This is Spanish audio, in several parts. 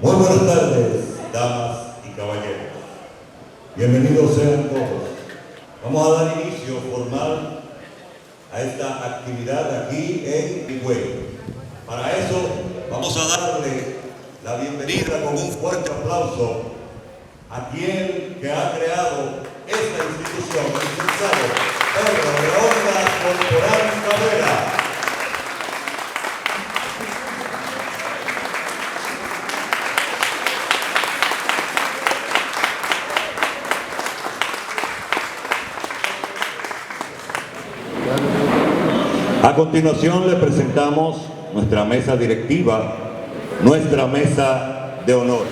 Muy buenas tardes, damas y caballeros. Bienvenidos sean todos. Vamos a dar inicio formal a esta actividad aquí en Higüey. Para eso vamos a darle la bienvenida con un fuerte aplauso a quien que ha creado esta institución, el licenciado Pedro Leónidas Corporán Cabrera. A continuación le presentamos nuestra mesa directiva, nuestra mesa de honor.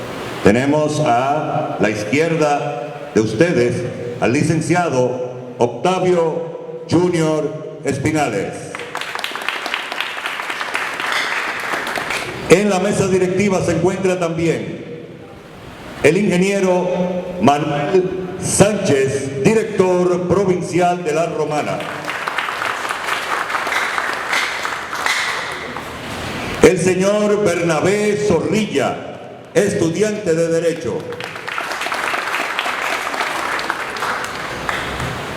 Tenemos a la izquierda de ustedes al licenciado Octavio Junior Espinales. En la mesa directiva se encuentra también el ingeniero Manuel Sánchez, director provincial de La Romana. El señor Bernabé Zorrilla, estudiante de Derecho.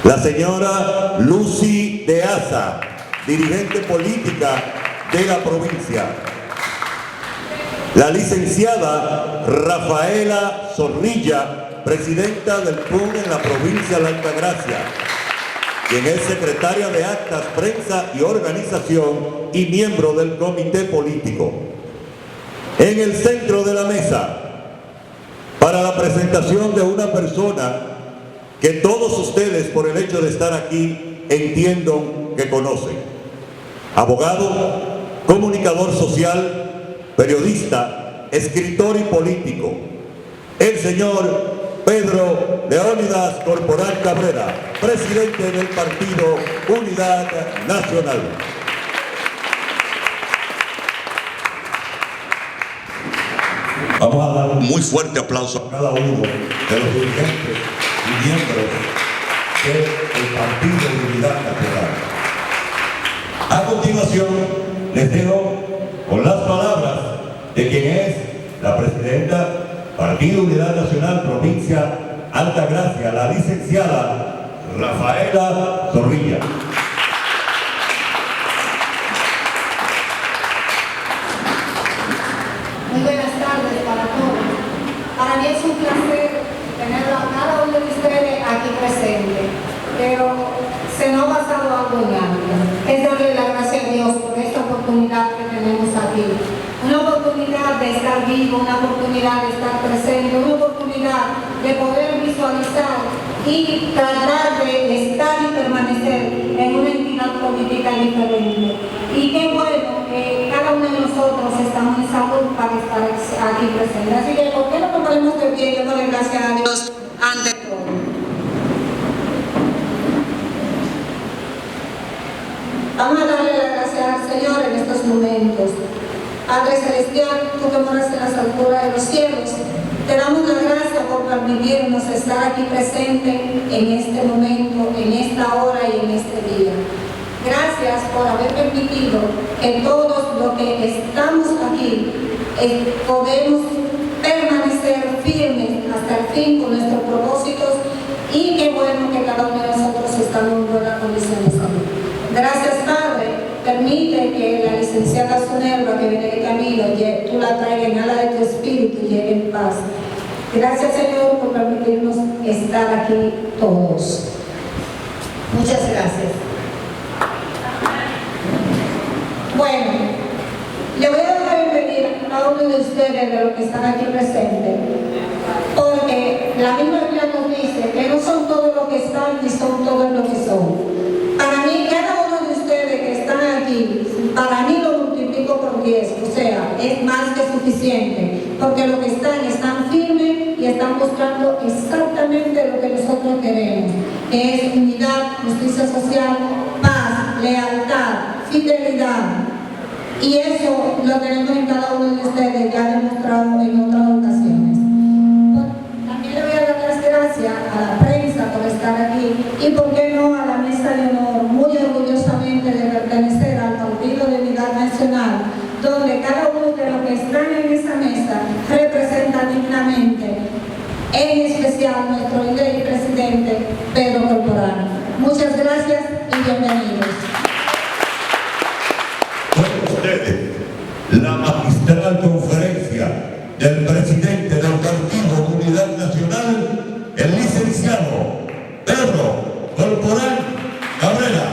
La señora Lucy de Asa, dirigente política de la provincia. La licenciada Rafaela Zorrilla, presidenta del PUN en la provincia de Altagracia, quien es secretaria de Actas, Prensa y Organización y miembro del comité político. En el centro de la mesa, para la presentación de una persona que todos ustedes, por el hecho de estar aquí, entiendo que conocen. Abogado, comunicador social, periodista, escritor y político. El señor Pedro Leónidas Corporán Cabrera, presidente del partido Unidad Nacional. Vamos a dar un muy fuerte aplauso a cada uno de los dirigentes y miembros del partido Unidad Nacional. A continuación, les dejo con las palabras de quien es la presidenta Partido Unidad Nacional, provincia Altagracia, la licenciada Rafaela Zorrilla. Muy buenas tardes para todos. Para mí es un placer tener a cada uno de ustedes aquí presente, pero se nos ha pasado algo en algo. Es darle la gracia a Dios por esta oportunidad que tenemos aquí. Una oportunidad de estar vivo, una oportunidad de estar presente, una oportunidad de poder visualizar y tratar de estar y permanecer en una entidad política diferente. Y qué bueno que cada uno de nosotros estamos en salud para estar aquí presentes. Así que, ¿por qué no nos ponemos de pie y damos gracias a Dios ante todo? Vamos a darle las gracias al Señor en estos momentos. Padre Celestial, tú que moras en las alturas de los cielos, te damos las gracias por permitirnos estar aquí presente en este momento, en esta hora y en este día. Gracias por haber permitido que todos los que estamos aquí podemos permanecer firmes hasta el fin con nuestros propósitos, y qué bueno que cada uno de nosotros estamos en buena condición de salud. Gracias, Padre. Permite que la licenciada Zunerva que viene de camino, tú la traigas en ala de tu espíritu y llegue en paz. Gracias, Señor, por permitirnos estar aquí todos. Muchas gracias. Bueno, le voy a dar la bienvenida a cada uno de ustedes de los que están aquí presentes, porque la misma Biblia nos dice que no son todos los que están ni son todos los que son. Para mí, cada uno de ustedes que están aquí, para mí lo multiplico por 10, o sea, es más que suficiente, porque los que están firmes y están buscando exactamente lo que nosotros queremos, que es unidad, justicia social, paz, lealtad, fidelidad. Y eso lo tenemos en cada uno de ustedes, ya demostrado en otras ocasiones. También le voy a dar las gracias a la prensa por estar aquí y, por qué no, a la mesa de honor, muy orgullosamente de pertenecer al Partido de Unidad Nacional, donde cada uno de los que están en esa mesa representa en especial nuestro líder y presidente Pedro Corporán. Muchas gracias y bienvenidos. Con ustedes, la magistral conferencia del presidente del Partido Unidad Nacional, el licenciado Pedro Corporán Cabrera.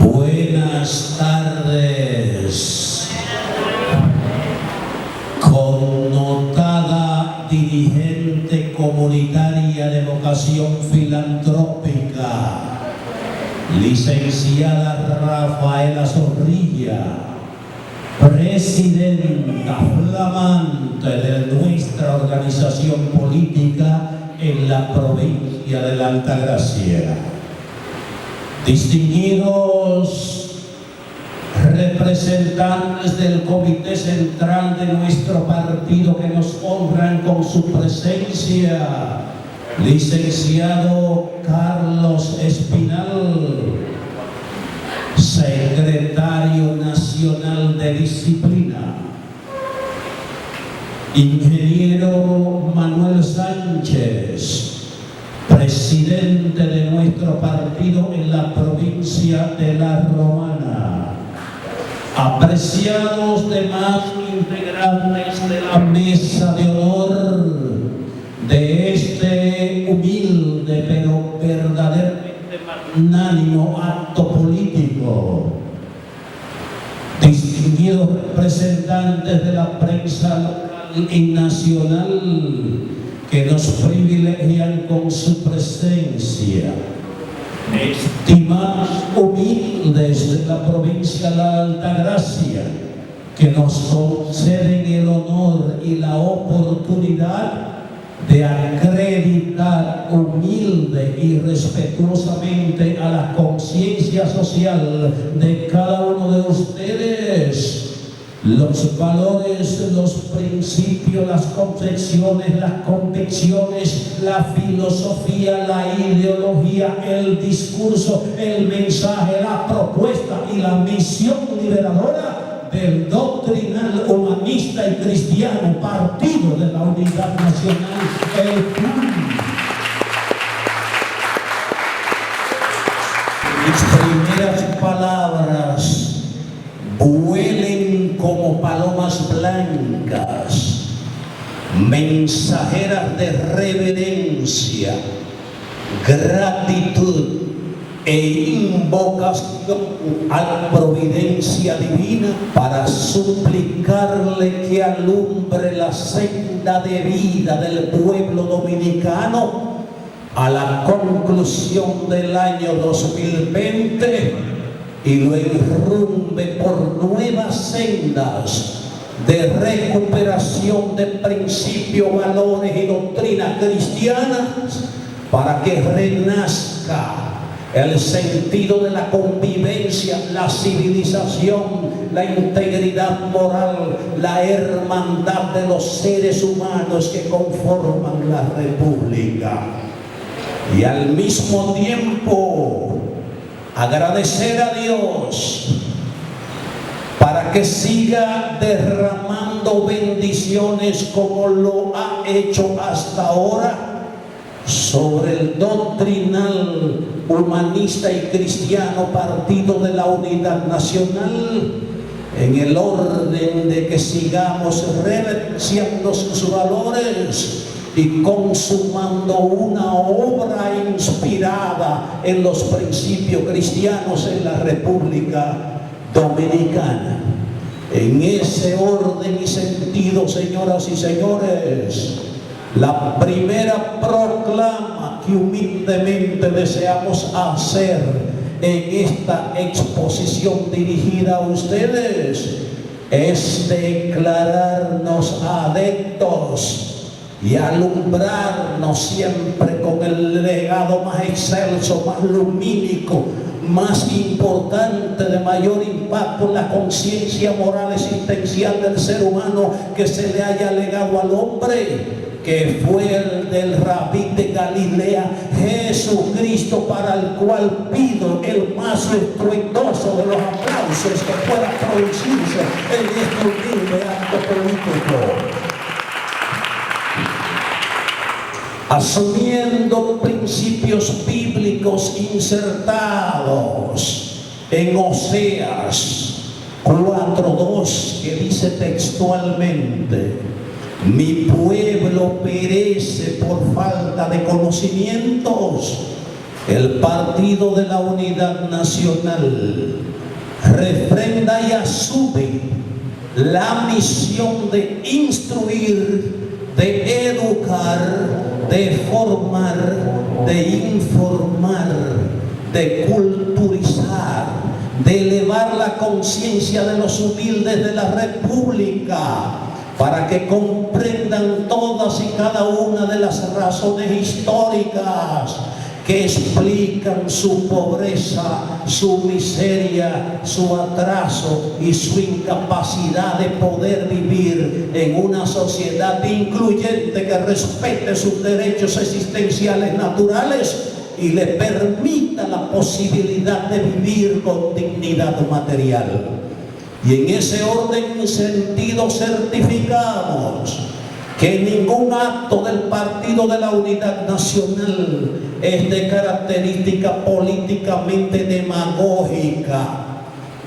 Buenas tardes, connotada dirigente comunitaria de vocación filantrópica, licenciada Rafaela Zorrilla, presidenta flamante de nuestra organización política en la provincia de la Altagracia. Distinguidos representantes del Comité Central de nuestro partido que nos honran con su presencia, licenciado Carlos Espinal, secretario nacional de disciplina, ingeniero Manuel Sánchez, presidente de nuestro partido en la provincia de La Romana, apreciados demás integrantes de la mesa de honor de este humilde pero verdaderamente magnánimo acto político, distinguidos representantes de la prensa local y nacional que nos privilegian con su presencia, estimados humildes de la provincia de la Altagracia, que nos conceden el honor y la oportunidad de acreditar humilde y respetuosamente a la conciencia social de cada uno de ustedes los valores, los principios, las concepciones, las convicciones, la filosofía, la ideología, el discurso, el mensaje, la propuesta y la misión liberadora del doctrinal humanista y cristiano Partido de la Unidad Nacional, el PUN. Mis primeras palabras vuelen como palomas blancas, mensajeras de reverencia, gratitud e invocación a la providencia divina para suplicarle que alumbre la senda de vida del pueblo dominicano a la conclusión del año 2020 y lo enrumbe por nuevas sendas de recuperación de principios, valores y doctrinas cristianas para que renazca el sentido de la convivencia, la civilización, la integridad moral, la hermandad de los seres humanos que conforman la República. Y al mismo tiempo agradecer a Dios para que siga derramando bendiciones como lo ha hecho hasta ahora sobre el doctrinal humanista y cristiano Partido de la Unidad Nacional, en el orden de que sigamos reverenciando sus valores y consumando una obra inspirada en los principios cristianos en la República Dominicana. En ese orden y sentido, señoras y señores, la primera proclama que humildemente deseamos hacer en esta exposición dirigida a ustedes es declararnos adeptos y alumbrarnos siempre con el legado más excelso, más lumínico, más importante, de mayor impacto en la conciencia moral existencial del ser humano que se le haya legado al hombre, que fue el del Rabí de Galilea, Jesucristo, para el cual pido el más estruendoso de los aplausos que pueda producirse en este humilde acto político. Asumiendo principios bíblicos insertados en Oseas 4:2, que dice textualmente: mi pueblo perece por falta de conocimientos. El Partido de la Unidad Nacional refrenda y asume la misión de instruir, de educar, de formar, de informar, de culturizar, de elevar la conciencia de los humildes de la República, para que comprendan todas y cada una de las razones históricas que explican su pobreza, su miseria, su atraso y su incapacidad de poder vivir en una sociedad incluyente que respete sus derechos existenciales naturales y le permita la posibilidad de vivir con dignidad material. Y en ese orden y sentido certificamos que ningún acto del Partido de la Unidad Nacional es de característica políticamente demagógica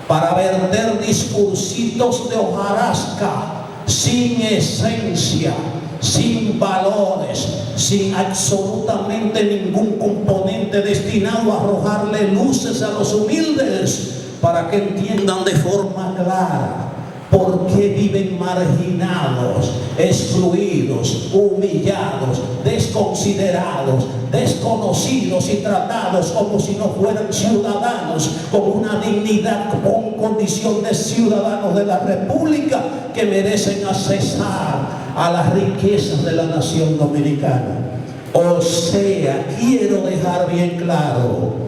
para verter discursitos de hojarasca sin esencia, sin valores, sin absolutamente ningún componente destinado a arrojarle luces a los humildes para que entiendan de forma clara por qué viven marginados, excluidos, humillados, desconsiderados, desconocidos y tratados como si no fueran ciudadanos, con una dignidad, con condición de ciudadanos de la República que merecen accesar a las riquezas de la nación dominicana. O sea, quiero dejar bien claro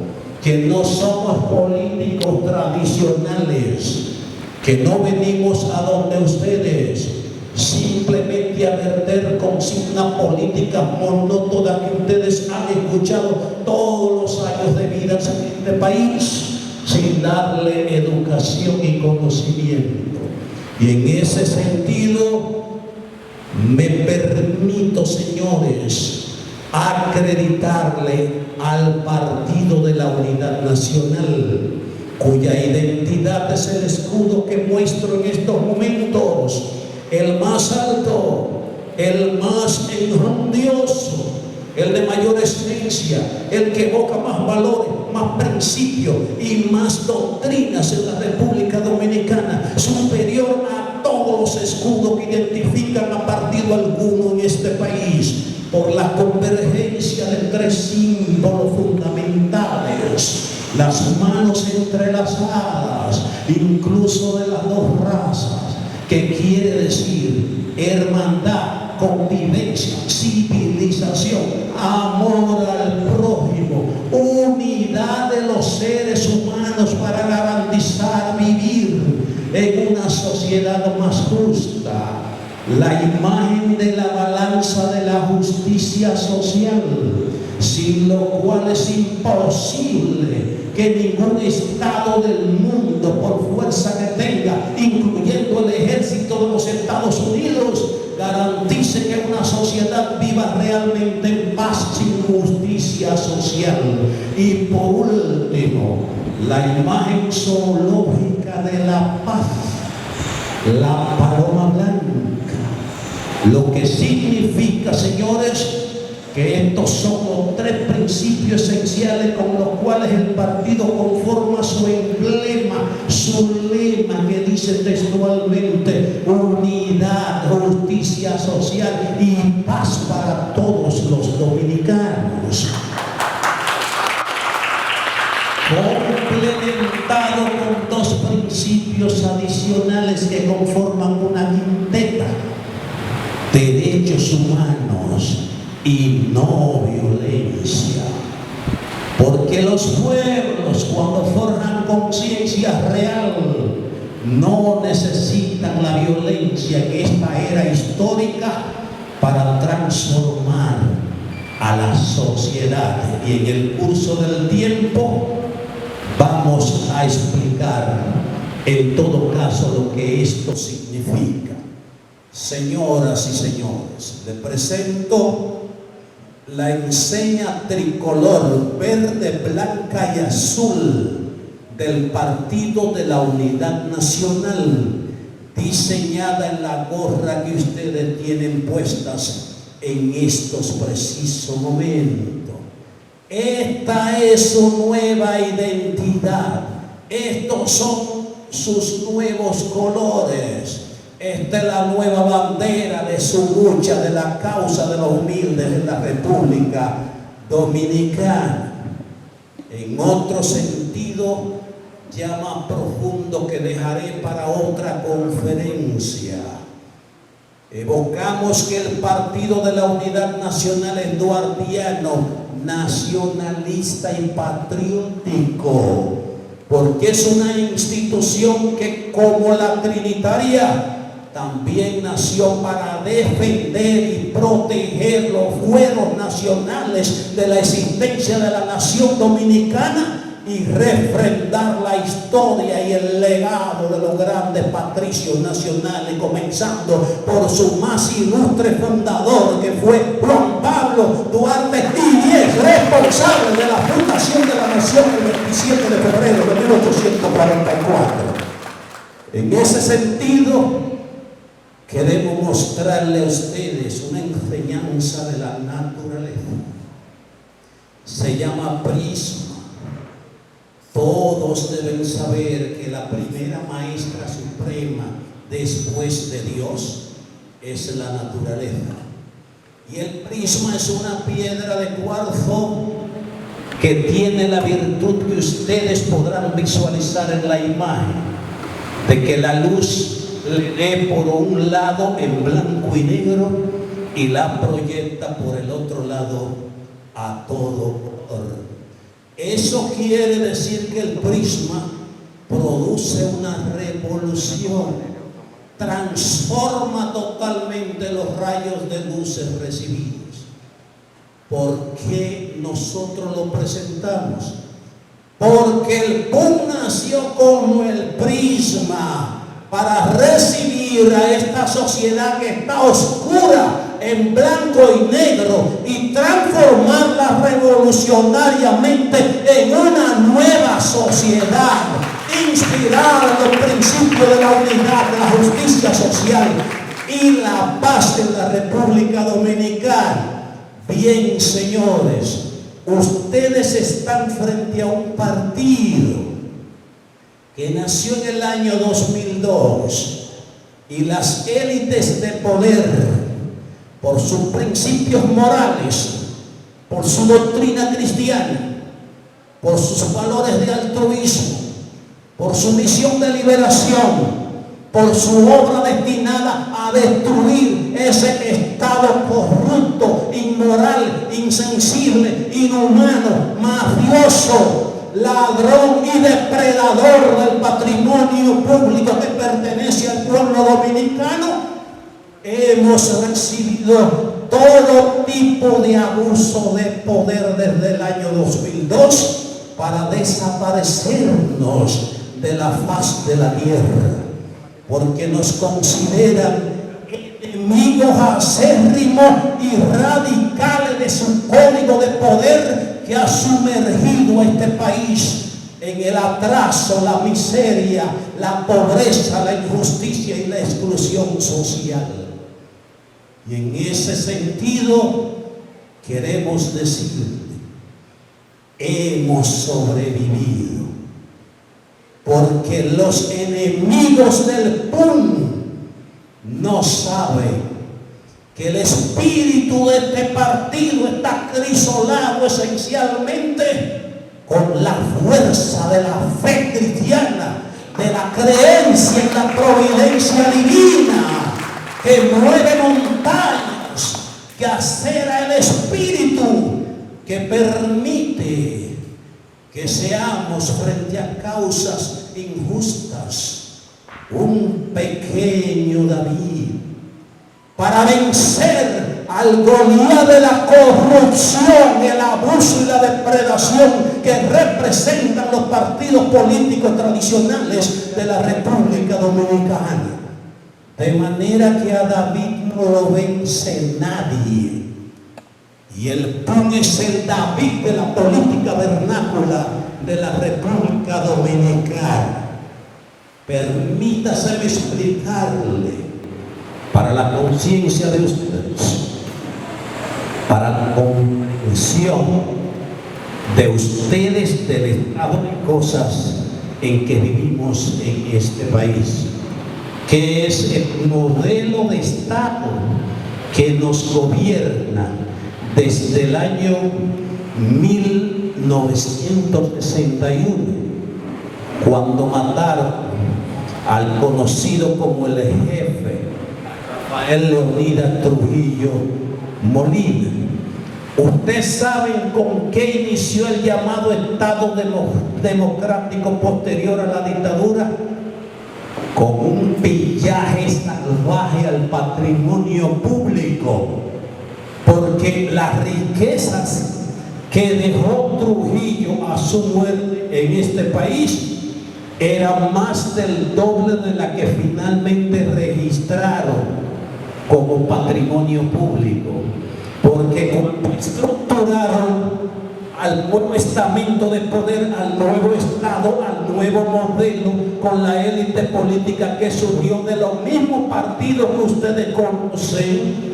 que no somos políticos tradicionales, que no venimos a donde ustedes simplemente a verter consignas políticas monótonas que ustedes han escuchado todos los años de vida en este país sin darle educación y conocimiento. Y en ese sentido me permito, señores, acreditarle al Partido de la Unidad Nacional, cuya identidad es el escudo que muestro en estos momentos, el más alto, el más enjundioso, el de mayor excelencia, el que evoca más valores, más principios y más doctrinas en la República Dominicana, superior a todos los escudos que identifican a partido alguno en este país, por la convergencia de tres símbolos fundamentales: las manos entrelazadas, incluso de las dos razas, que quiere decir hermandad, convivencia, civilización, amor al prójimo, unidad de los seres humanos para garantizar vivir en una sociedad más justa. La imagen de la balanza de la justicia social, sin lo cual es imposible que ningún Estado del mundo, por fuerza que tenga, incluyendo el ejército de los Estados Unidos, garantice que una sociedad viva realmente en paz sin justicia social. Y por último, la imagen zoológica de la paz, la paloma blanca, lo que significa, señores, que estos son los tres principios esenciales con los cuales el partido conforma su emblema, su lema, que dice textualmente: unidad, justicia social y paz para todos los dominicanos. Complementado con dos principios adicionales que conforman una quinteta: derechos humanos y no violencia. Porque los pueblos, cuando forjan conciencia real, no necesitan la violencia en esta era histórica para transformar a la sociedad. Y en el curso del tiempo vamos a explicar en todo caso lo que esto significa. Señoras y señores, le presento la enseña tricolor verde, blanca y azul del Partido de la Unidad Nacional, diseñada en la gorra que ustedes tienen puestas en estos precisos momentos. Esta es su nueva identidad. Estos son sus nuevos colores. Esta es la nueva bandera de su lucha, de la causa de los humildes en la República Dominicana. En otro sentido, ya más profundo, que dejaré para otra conferencia, evocamos que el Partido de la Unidad Nacional eduardiano, nacionalista y patriótico, porque es una institución que, como la trinitaria, también nació para defender y proteger los fueros nacionales de la existencia de la nación dominicana y refrendar la historia y el legado de los grandes patricios nacionales, comenzando por su más ilustre fundador, que fue Juan Pablo Duarte, y es responsable de la fundación de la nación el 27 de febrero de 1844. En ese sentido, queremos mostrarle a ustedes una enseñanza de la naturaleza. Se llama prisma. Todos deben saber que la primera maestra suprema después de Dios es la naturaleza. Y el prisma es una piedra de cuarzo que tiene la virtud que ustedes podrán visualizar en la imagen, de que la luz le dé por un lado en blanco y negro y la proyecta por el otro lado a todo color. Eso quiere decir que el prisma produce una revolución, transforma totalmente los rayos de luces recibidos. ¿Por qué nosotros lo presentamos? Porque el PUN nació como el prisma para recibir a esta sociedad que está oscura en blanco y negro y transformarla revolucionariamente en una nueva sociedad inspirada en los principios de la unidad, de la justicia social y la paz en la República Dominicana. Bien, señores, ustedes están frente a un partido que nació en el año 2002 y las élites de poder, por sus principios morales, por su doctrina cristiana, por sus valores de altruismo, por su misión de liberación, por su obra destinada a destruir ese estado corrupto, inmoral, insensible, inhumano, mafioso, ladrón y depredador del patrimonio público que pertenece al pueblo dominicano. Hemos recibido todo tipo de abuso de poder desde el año 2002 para desaparecernos de la faz de la tierra, porque nos consideran enemigos acérrimos y radicales de su código de poder que ha sumergido a este país en el atraso, la miseria, la pobreza, la injusticia y la exclusión social. Y en ese sentido queremos decirle, hemos sobrevivido, porque los enemigos del PUN no saben que el espíritu de este partido está crisolado esencialmente con la fuerza de la fe cristiana, de la creencia en la providencia divina que mueve montañas, que acera el espíritu, que permite que seamos frente a causas injustas un pequeño David para vencer al Goliat de la corrupción, el abuso y la depredación que representan los partidos políticos tradicionales de la República Dominicana. De manera que a David no lo vence nadie. Y el PUN es el David de la política vernácula de la República Dominicana. Permítaseme explicarle, para la conciencia de ustedes, para la comprensión de ustedes del estado de cosas en que vivimos en este país, que es el modelo de Estado que nos gobierna desde el año 1961, cuando mataron al conocido como el jefe Rafael Leonidas Trujillo Molina. Ustedes saben con qué inició el llamado Estado democrático posterior a la dictadura: con un pillaje salvaje al patrimonio público, porque las riquezas que dejó Trujillo a su muerte en este país eran más del doble de la que finalmente registraron como patrimonio público, porque cuando estructuraron al nuevo estamento de poder, al nuevo Estado, al nuevo modelo, con la élite política que surgió de los mismos partidos que ustedes conocen,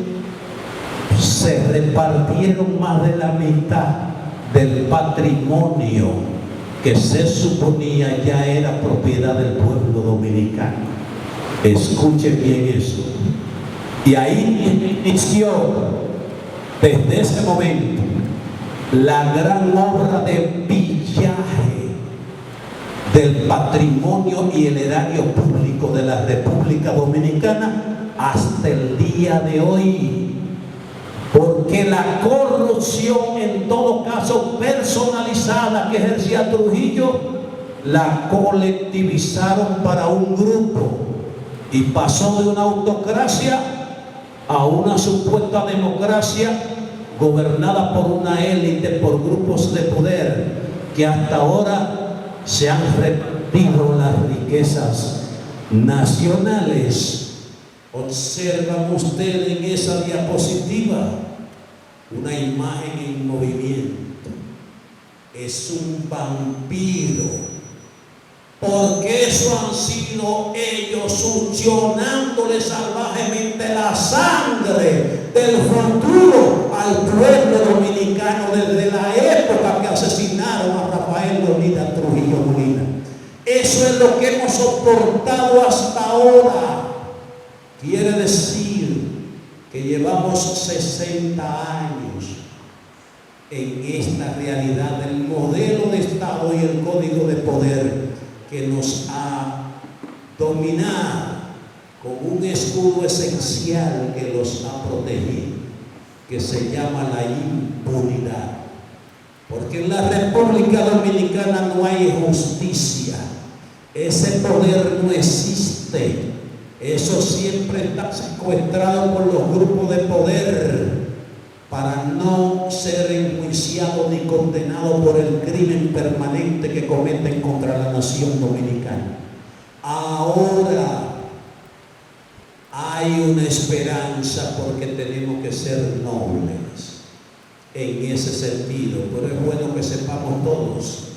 se repartieron más de la mitad del patrimonio que se suponía ya era propiedad del pueblo dominicano. Escuchen bien eso. Y ahí inició, desde ese momento, la gran obra de pillaje del patrimonio y el erario público de la República Dominicana hasta el día de hoy. Porque la corrupción, en todo caso personalizada, que ejercía Trujillo, la colectivizaron para un grupo y pasó de una autocracia a una supuesta democracia gobernada por una élite, por grupos de poder que hasta ahora se han repartido las riquezas nacionales. Observan ustedes en esa diapositiva una imagen en movimiento. Es un vampiro, porque eso han sido ellos succionándole salvajemente la sangre del futuro al pueblo dominicano desde la época que asesinaron a Rafael Leonidas Trujillo Molina. Eso es lo que hemos soportado hasta ahora. Quiere decir que llevamos 60 años en esta realidad del modelo de Estado y el código de poder que nos ha dominado con un escudo esencial que los ha protegido, que se llama la impunidad. Porque en la República Dominicana no hay justicia, ese poder no existe. Eso siempre está secuestrado por los grupos de poder para no ser enjuiciados ni condenados por el crimen permanente que cometen contra la nación dominicana. Ahora hay una esperanza porque tenemos que ser nobles en ese sentido, pero es bueno que sepamos todos,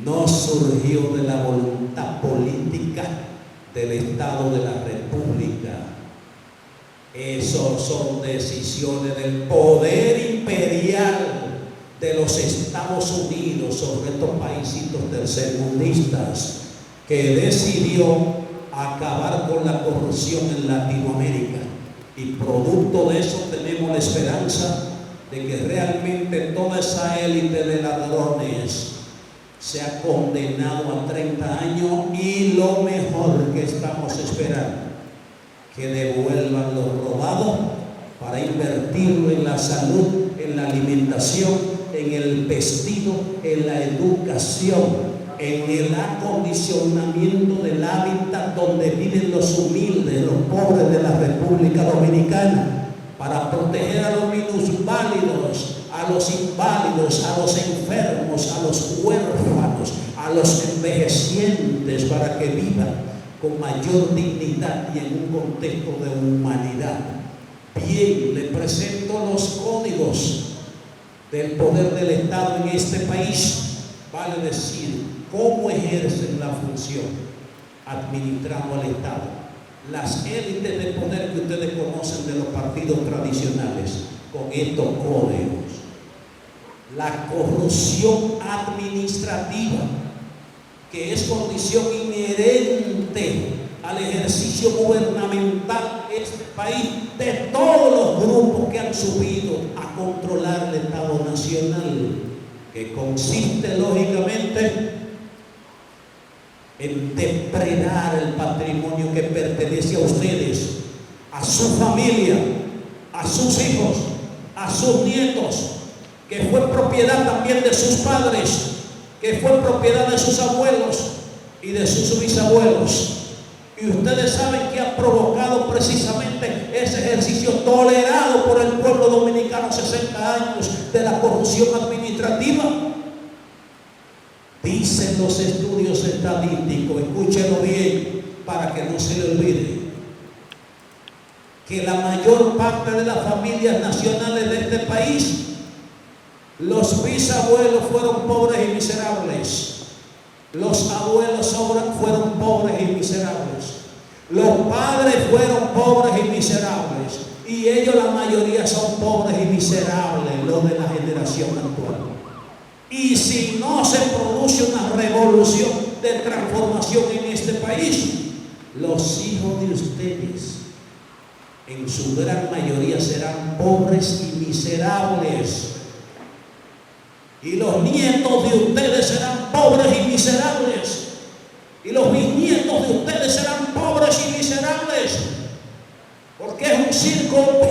no surgió de la voluntad política del Estado de la República. Esos son decisiones del poder imperial de los Estados Unidos sobre estos paisitos tercermundistas, que decidió acabar con la corrupción en Latinoamérica, y producto de eso tenemos la esperanza de que realmente toda esa élite de ladrones se ha condenado a 30 años, y lo mejor que estamos esperando, que devuelvan lo robado para invertirlo en la salud, en la alimentación, en el vestido, en la educación, en el acondicionamiento del hábitat donde viven los humildes, los pobres de la República Dominicana, para proteger a los minusválidos, a los inválidos, a los enfermos, a los huérfanos, a los envejecientes, para que vivan con mayor dignidad y en un contexto de humanidad. Bien, le presento los códigos del poder del Estado en este país, vale decir, cómo ejercen la función administrando al Estado. Las élites de poder que ustedes conocen de los partidos tradicionales, con estos códigos. La corrupción administrativa, que es condición inherente al ejercicio gubernamental en este país, de todos los grupos que han subido a controlar el Estado Nacional, que consiste lógicamente en depredar el patrimonio que pertenece a ustedes, a su familia, a sus hijos, a sus nietos, que fue propiedad también de sus padres, que fue propiedad de sus abuelos y de sus bisabuelos. Y ustedes saben que ha provocado precisamente ese ejercicio tolerado por el pueblo dominicano, 60 años de la corrupción administrativa. Dicen los estudios estadísticos, escúchenlo bien para que no se le olvide, que la mayor parte de las familias nacionales de este país, los bisabuelos fueron pobres y miserables, los abuelos fueron pobres y miserables, los padres fueron pobres y miserables, y ellos la mayoría son pobres y miserables, los de la generación actual. Y si no se produce una revolución de transformación en este país, los hijos de ustedes en su gran mayoría serán pobres y miserables, y los nietos de ustedes serán pobres y miserables, y los bisnietos de ustedes serán pobres y miserables, porque es un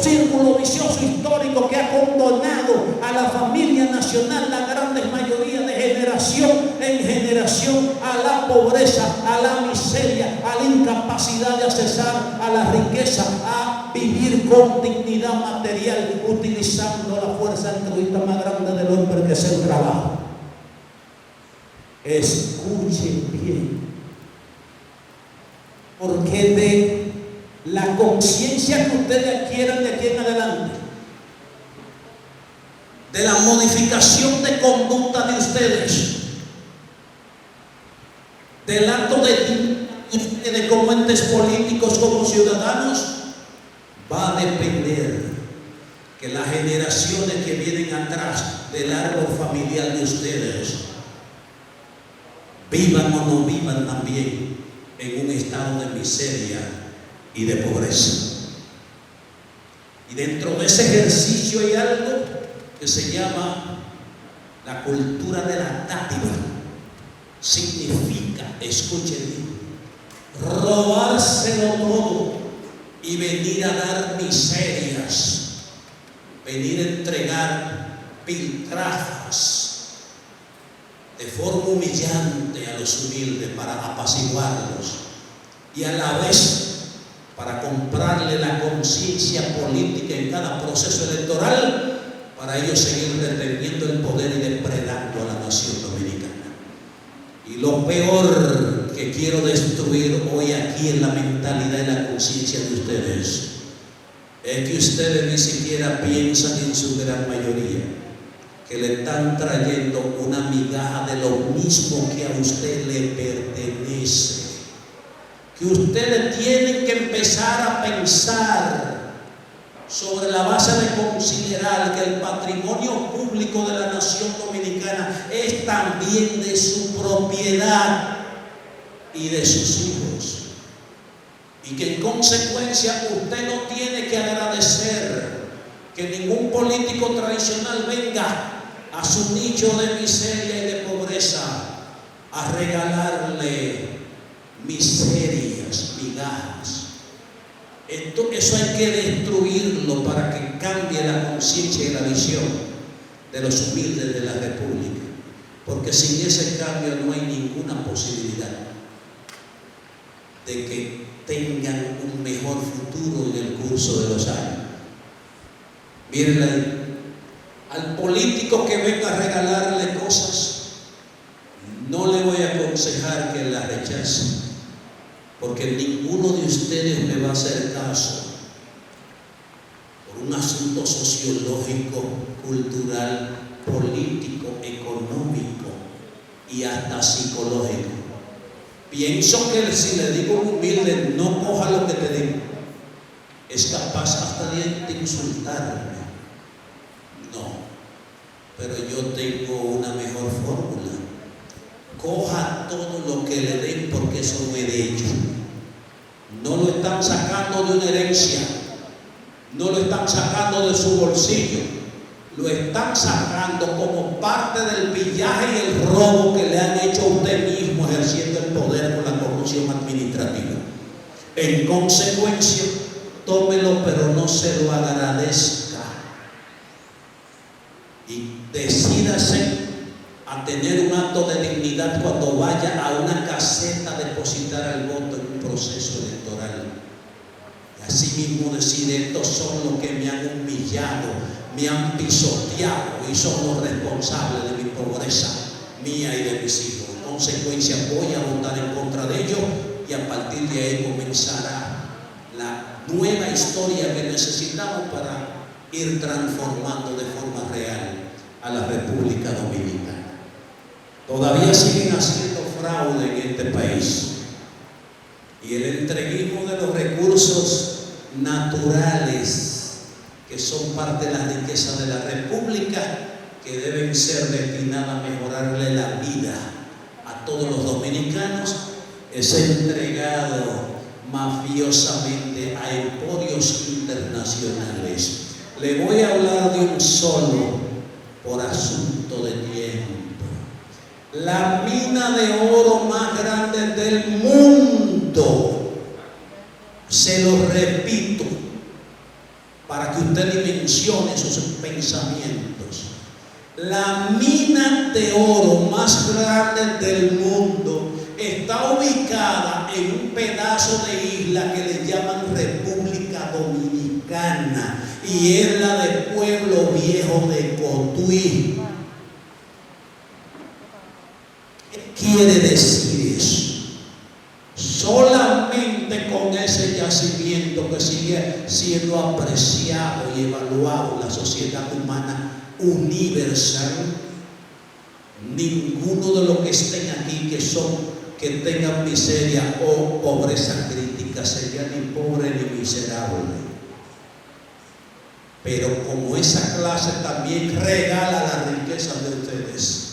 círculo vicioso histórico que ha condonado a la familia nacional, la gran mayoría, de generación en generación, a la pobreza, a la miseria, a la incapacidad de accesar a la riqueza, a vivir con dignidad material, utilizando la fuerza altruista más grande del hombre, que es el trabajo. Escuchen bien, porque de la conciencia que ustedes adquieran de aquí en adelante, de la modificación de conducta de ustedes, del acto de como entes políticos, como ciudadanos, va a depender que las generaciones que vienen atrás del árbol familiar de ustedes vivan o no vivan también en un estado de miseria y de pobreza. Y dentro de ese ejercicio hay algo que se llama la cultura de la dádiva. Significa, escuchen, robárselo todo y venir a dar miserias, venir a entregar piltrafas de forma humillante a los humildes para apaciguarlos, y a la vez para comprarle la conciencia política en cada proceso electoral, para ellos seguir reteniendo el poder y depredando a la nación dominicana. Y lo peor que quiero destruir hoy aquí en la mentalidad y la conciencia de ustedes es que ustedes ni siquiera piensan, en su gran mayoría, que le están trayendo una migaja de lo mismo que a usted le pertenece. Que ustedes tienen que empezar a pensar sobre la base de considerar que el patrimonio público de la nación dominicana es también de su propiedad y de sus hijos, y que en consecuencia usted no tiene que agradecer que ningún político tradicional venga a su nicho de miseria y de pobreza a regalarle miserias, migajas. Eso hay que destruirlo para que cambie la conciencia y la visión de los humildes de la República, porque sin ese cambio no hay ninguna posibilidad de que tengan un mejor futuro en el curso de los años. Mírenla ahí. Al político que venga a regalarle cosas, no le voy a aconsejar que la rechace, porque ninguno de ustedes me va a hacer caso por un asunto sociológico, cultural, político, económico y hasta psicológico. Pienso que si le digo humilde, no coja lo que te digo, es capaz hasta de insultarme. No, pero yo tengo una mejor fórmula. Coja todo lo que le den porque eso no es de ellos. No lo están sacando de una herencia, no lo están sacando de su bolsillo, lo están sacando como parte del pillaje y el robo que le han hecho a usted mismo ejerciendo el poder con la corrupción administrativa. En consecuencia, tómelo pero no se lo agradezca y decídase a tener un acto de dignidad cuando vaya a una caseta a depositar el voto en un proceso electoral. Y así mismo decir, estos son los que me han humillado, me han pisoteado y son los responsables de mi pobreza, mía y de mis hijos. En consecuencia voy a votar en contra de ellos y a partir de ahí comenzará la nueva historia que necesitamos para ir transformando de forma real a la República Dominicana. Todavía siguen haciendo fraude en este país y el entreguismo de los recursos naturales que son parte de la riqueza de la República, que deben ser destinadas a mejorarle la vida a todos los dominicanos, es entregado mafiosamente a emporios internacionales. Le voy a hablar de un solo por asunto de tiempo. La mina de oro más grande del mundo, se lo repito para que usted dimensione sus pensamientos. La mina de oro más grande del mundo está ubicada en un pedazo de isla que le llaman República Dominicana y es la de Pueblo Viejo de Cotuí. ¿Qué quiere decir eso? Solamente con ese yacimiento que sigue siendo apreciado y evaluado en la sociedad humana universal, ninguno de los que estén aquí que tengan miseria o pobreza crítica sería ni pobre ni miserable. Pero como esa clase también regala las riquezas de ustedes,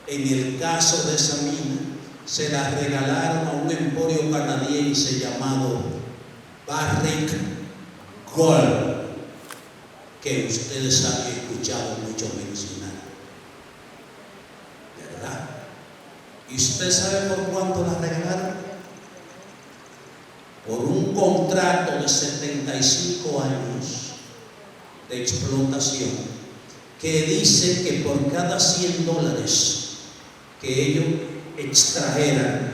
en el caso de esa mina se la regalaron a un emporio canadiense llamado Barrick Gold, que ustedes han escuchado mucho mencionar, ¿verdad? ¿Y usted sabe por cuánto la regalaron? Por un contrato de 75 años de explotación que dice que por cada $100 que ellos extrajeran,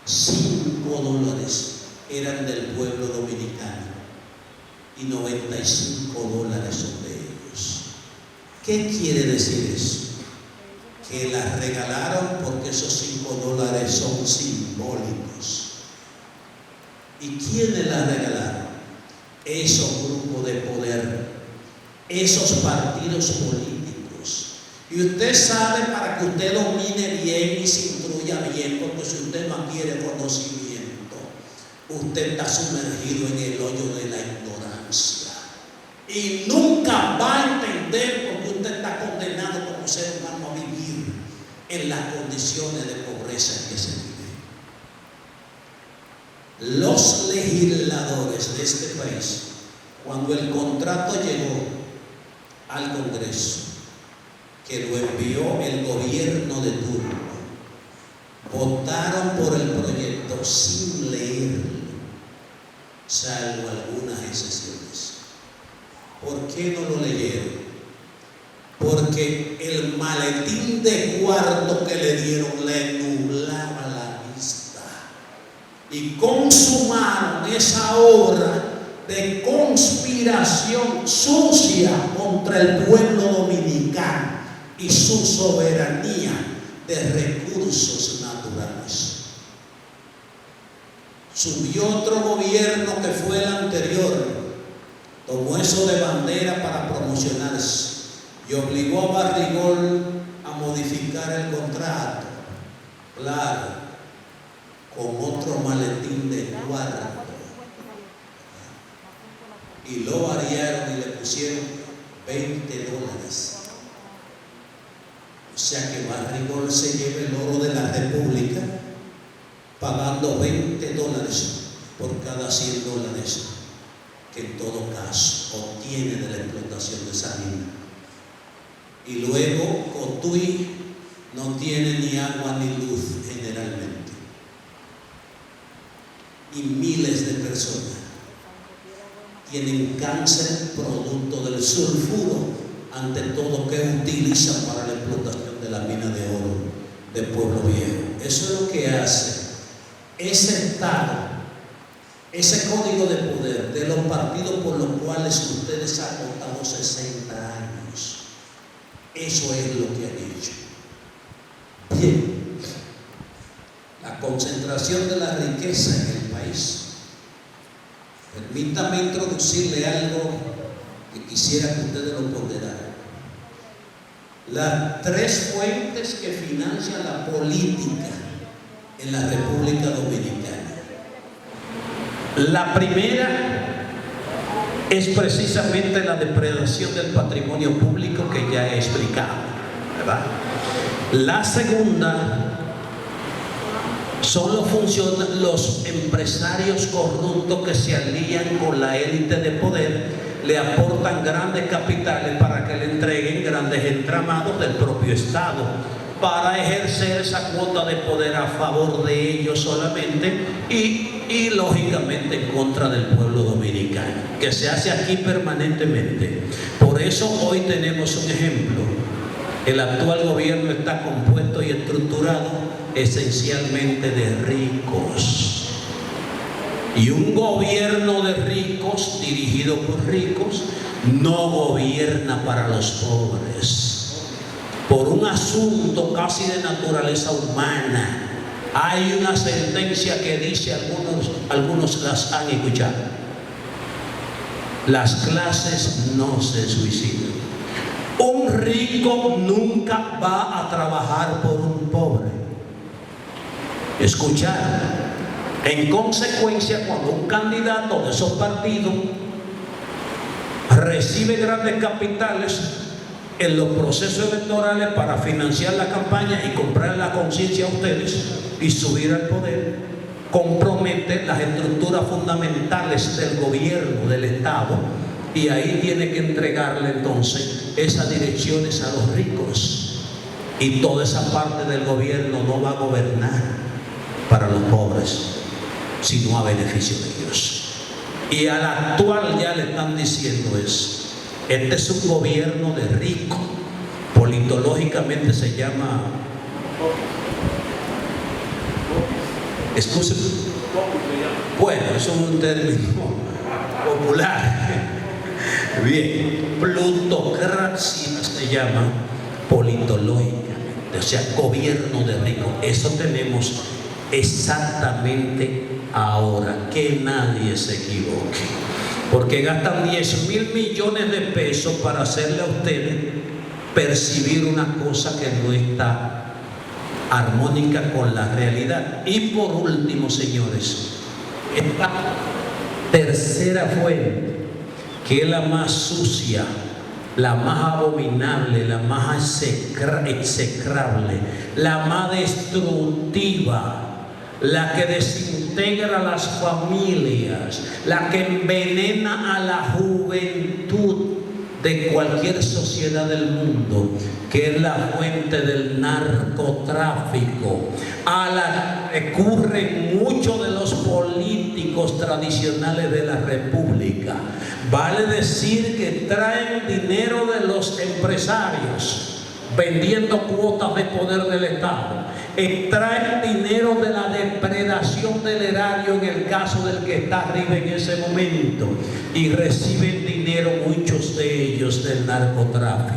$5 eran del pueblo dominicano y $95 son de ellos. ¿Qué quiere decir eso? Que la regalaron porque esos $5 son simbólicos. ¿Y quiénes la regalaron? Esos grupos de poder, esos partidos políticos. Y usted sabe, para que usted domine bien y se instruya bien, porque si usted no adquiere conocimiento, usted está sumergido en el hoyo de la ignorancia y nunca va a entender por qué usted está condenado como ser humano a vivir en las condiciones de pobreza en que se vive. Los legisladores de este país, cuando el contrato llegó al Congreso, que lo envió el gobierno de turno, votaron por el proyecto sin leerlo, salvo algunas excepciones. ¿Por qué no lo leyeron? Porque el maletín de cuarto que le dieron le nublaba la vista y consumaron esa obra de conspiración sucia contra el pueblo dominicano y su soberanía de recursos naturales. Subió otro gobierno que fue el anterior, tomó eso de bandera para promocionarse y obligó a Barrigol a modificar el contrato, claro, con otro maletín de cuarto, y lo variaron y le pusieron $20. O sea que Barrigol se lleva el oro de la República pagando $20 por cada $100 que en todo caso obtiene de la explotación de esa mina. Y luego Cotuí no tiene ni agua ni luz generalmente, y miles de personas tienen cáncer producto del sulfuro, ante todo, que utilizan para la explotación de la mina de oro de Pueblo Viejo. Eso es lo que hace ese Estado, ese código de poder de los partidos por los cuales ustedes han votado 60 años. Eso es lo que han hecho. Bien, la concentración de la riqueza en el país. Permítame introducirle algo que quisiera que ustedes lo ponderaran. Las 3 fuentes que financian la política en la República Dominicana. La primera es precisamente la depredación del patrimonio público, que ya he explicado, ¿verdad? La segunda son los empresarios corruptos que se alían con la élite de poder, le aportan grandes capitales para que le entreguen grandes entramados del propio Estado, para ejercer esa cuota de poder a favor de ellos solamente y lógicamente en contra del pueblo dominicano, que se hace aquí permanentemente. Por eso hoy tenemos un ejemplo. El actual gobierno está compuesto y estructurado esencialmente de ricos. Y un gobierno de ricos, dirigido por ricos, no gobierna para los pobres. Por un asunto casi de naturaleza humana. Hay una sentencia que dice, algunos las han escuchado: las clases no se suicidan. Un rico nunca va a trabajar por un pobre. Escuchar. En consecuencia, cuando un candidato de esos partidos recibe grandes capitales en los procesos electorales para financiar la campaña y comprar la conciencia a ustedes y subir al poder, compromete las estructuras fundamentales del gobierno, del Estado, y ahí tiene que entregarle entonces esas direcciones a los ricos, y toda esa parte del gobierno no va a gobernar para los pobres, sino a beneficio de ellos. Y al actual ya le están diciendo eso. Este es un gobierno de rico. Politológicamente se llama, escúcheme, bueno, es un término popular. Bien, plutocracia se llama politológicamente, o sea, gobierno de rico. Eso tenemos exactamente ahora, que nadie se equivoque. Porque gastan 10.000 millones de pesos para hacerle a ustedes percibir una cosa que no está armónica con la realidad. Y por último, señores, esta tercera fuente, que es la más sucia, la más abominable, la más execrable, la más destructiva, la que desintegra las familias, la que envenena a la juventud de cualquier sociedad del mundo, que es la fuente del narcotráfico, a la que recurren muchos de los políticos tradicionales de la República. Vale decir que traen dinero de los empresarios, vendiendo cuotas de poder del Estado, extraen dinero de la depredación del erario en el caso del que está arriba en ese momento, y reciben dinero muchos de ellos del narcotráfico,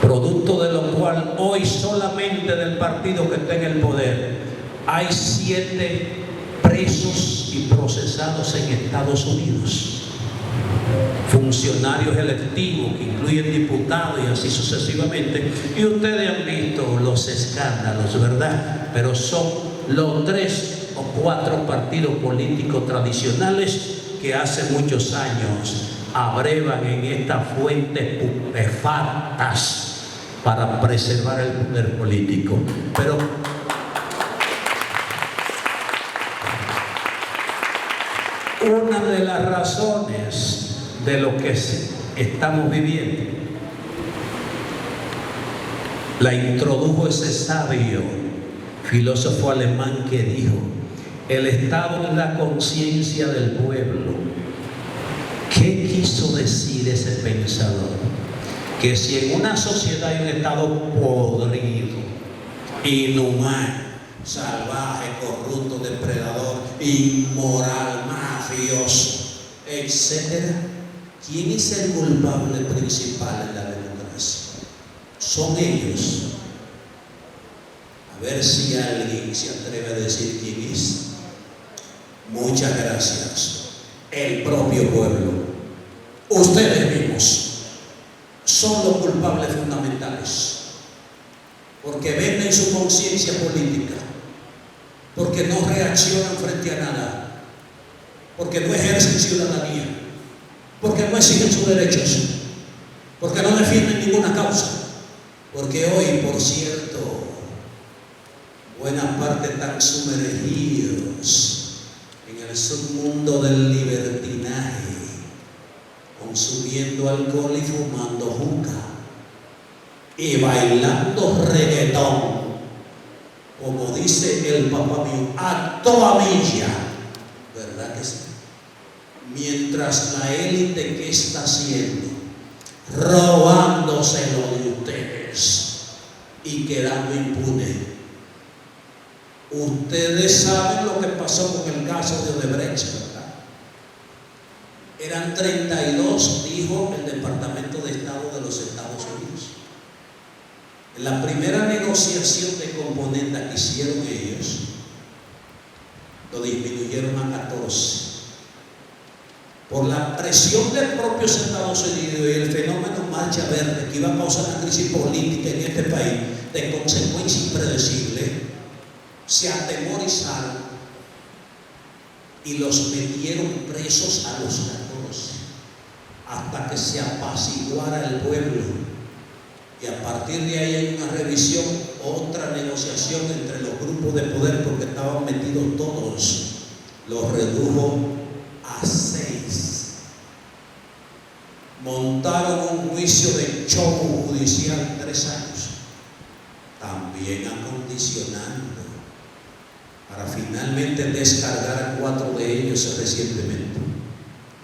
producto de lo cual hoy solamente del partido que está en el poder hay 7 presos y procesados en Estados Unidos. Funcionarios electivos que incluyen diputados y así sucesivamente, y ustedes han visto los escándalos, ¿verdad? Pero son los 3 o 4 partidos políticos tradicionales que hace muchos años abrevan en estas fuentes putrefactas para preservar el poder político. Pero una de las razones de lo que estamos viviendo la introdujo ese sabio filósofo alemán que dijo: el Estado es la conciencia del pueblo. ¿Qué quiso decir ese pensador? Que si en una sociedad hay un Estado podrido, inhumano, salvaje, corrupto, depredador, inmoral, mafioso, etc., ¿quién es el culpable principal en la democracia? Son ellos. A ver si alguien se atreve a decir quién es. Muchas gracias. El propio pueblo. Ustedes mismos son los culpables fundamentales, porque venden su conciencia política, porque no reaccionan frente a nada, porque no ejercen ciudadanía, porque no exigen sus derechos, porque no defienden ninguna causa, porque hoy, por cierto, buena parte están sumergidos en el submundo del libertinaje, consumiendo alcohol y fumando juca y bailando reggaetón, como dice el papá mío, a toda milla, ¿verdad que sí? Mientras la élite, ¿qué está haciendo? Robándoselo de ustedes y quedando impune. Ustedes saben lo que pasó con el caso de Odebrecht, ¿verdad? Eran 32, dijo el Departamento de Estado de los Estados Unidos. En la primera negociación de componentes que hicieron ellos, lo disminuyeron a 14. Por la presión del propio Estados Unidos y el fenómeno marcha verde que iba a causar una crisis política en este país de consecuencia impredecible, se atemorizaron y los metieron presos a los 14 hasta que se apaciguara el pueblo, y a partir de ahí hay una revisión, otra negociación entre los grupos de poder, porque estaban metidos todos, los redujo a 6. Montaron un juicio de show judicial 3 años, también acondicionando para finalmente descargar a 4 de ellos recientemente.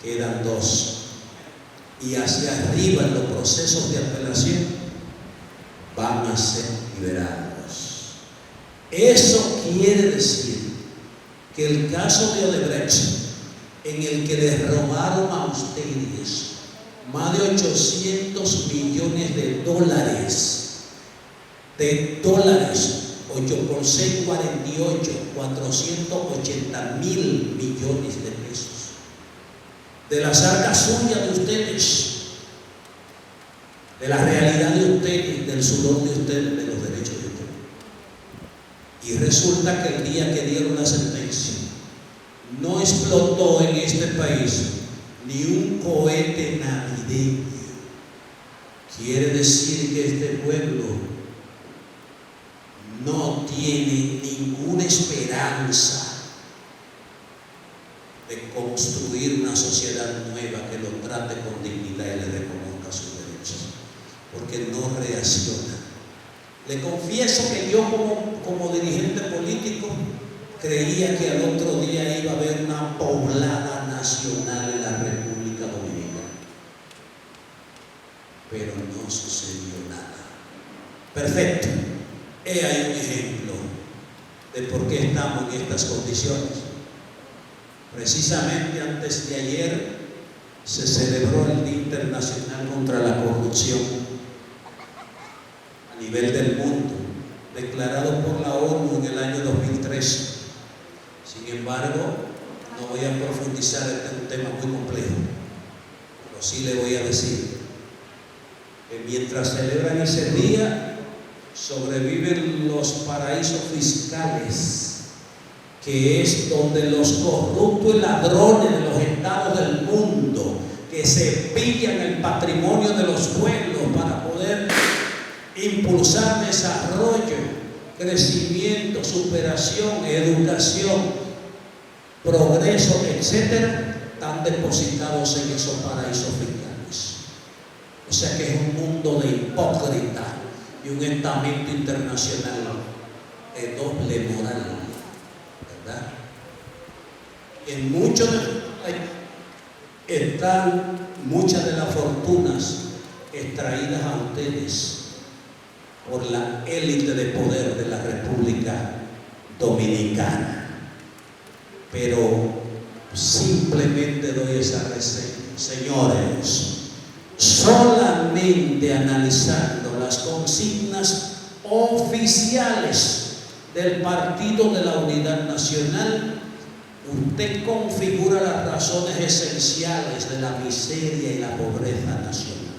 Quedan 2. Y hacia arriba en los procesos de apelación van a ser liberados. Eso quiere decir que el caso de Odebrecht, en el que les robaron a ustedes más de 800 millones de dólares, 8 por 6, 48, 480 mil millones de pesos, de las arcas suyas de ustedes, de la realidad de ustedes, del sudor de ustedes, de los derechos de ustedes. Y resulta que el día que dieron la sentencia, no explotó en este país ni un cohete navideño. Quiere decir que este pueblo no tiene ninguna esperanza de construir una sociedad nueva que lo trate con dignidad y le reconozca sus derechos, porque no reacciona. Le confieso que yo como dirigente político creía que al otro día iba a haber una poblada nacional en la República Dominicana, pero no sucedió nada. Perfecto. He ahí un ejemplo de por qué estamos en estas condiciones. Precisamente antes de ayer se celebró el Día Internacional contra la Corrupción a nivel del mundo, declarado por la ONU en el año 2013. Sin embargo, no voy a profundizar, este es un tema muy complejo, pero sí le voy a decir que mientras celebran ese día, sobreviven los paraísos fiscales, que es donde los corruptos y ladrones de los estados del mundo que se pillan el patrimonio de los pueblos para poder impulsar desarrollo, crecimiento, superación, educación, progreso, etcétera, están depositados en esos paraísos fiscales. O sea que es un mundo de hipócritas y un estamento internacional de doble moral, ¿verdad? En muchos están muchas de las fortunas extraídas a ustedes por la élite de poder de la República Dominicana. Pero simplemente doy esa reseña. Señores, solamente analizando las consignas oficiales del Partido de la Unidad Nacional, usted configura las razones esenciales de la miseria y la pobreza nacional.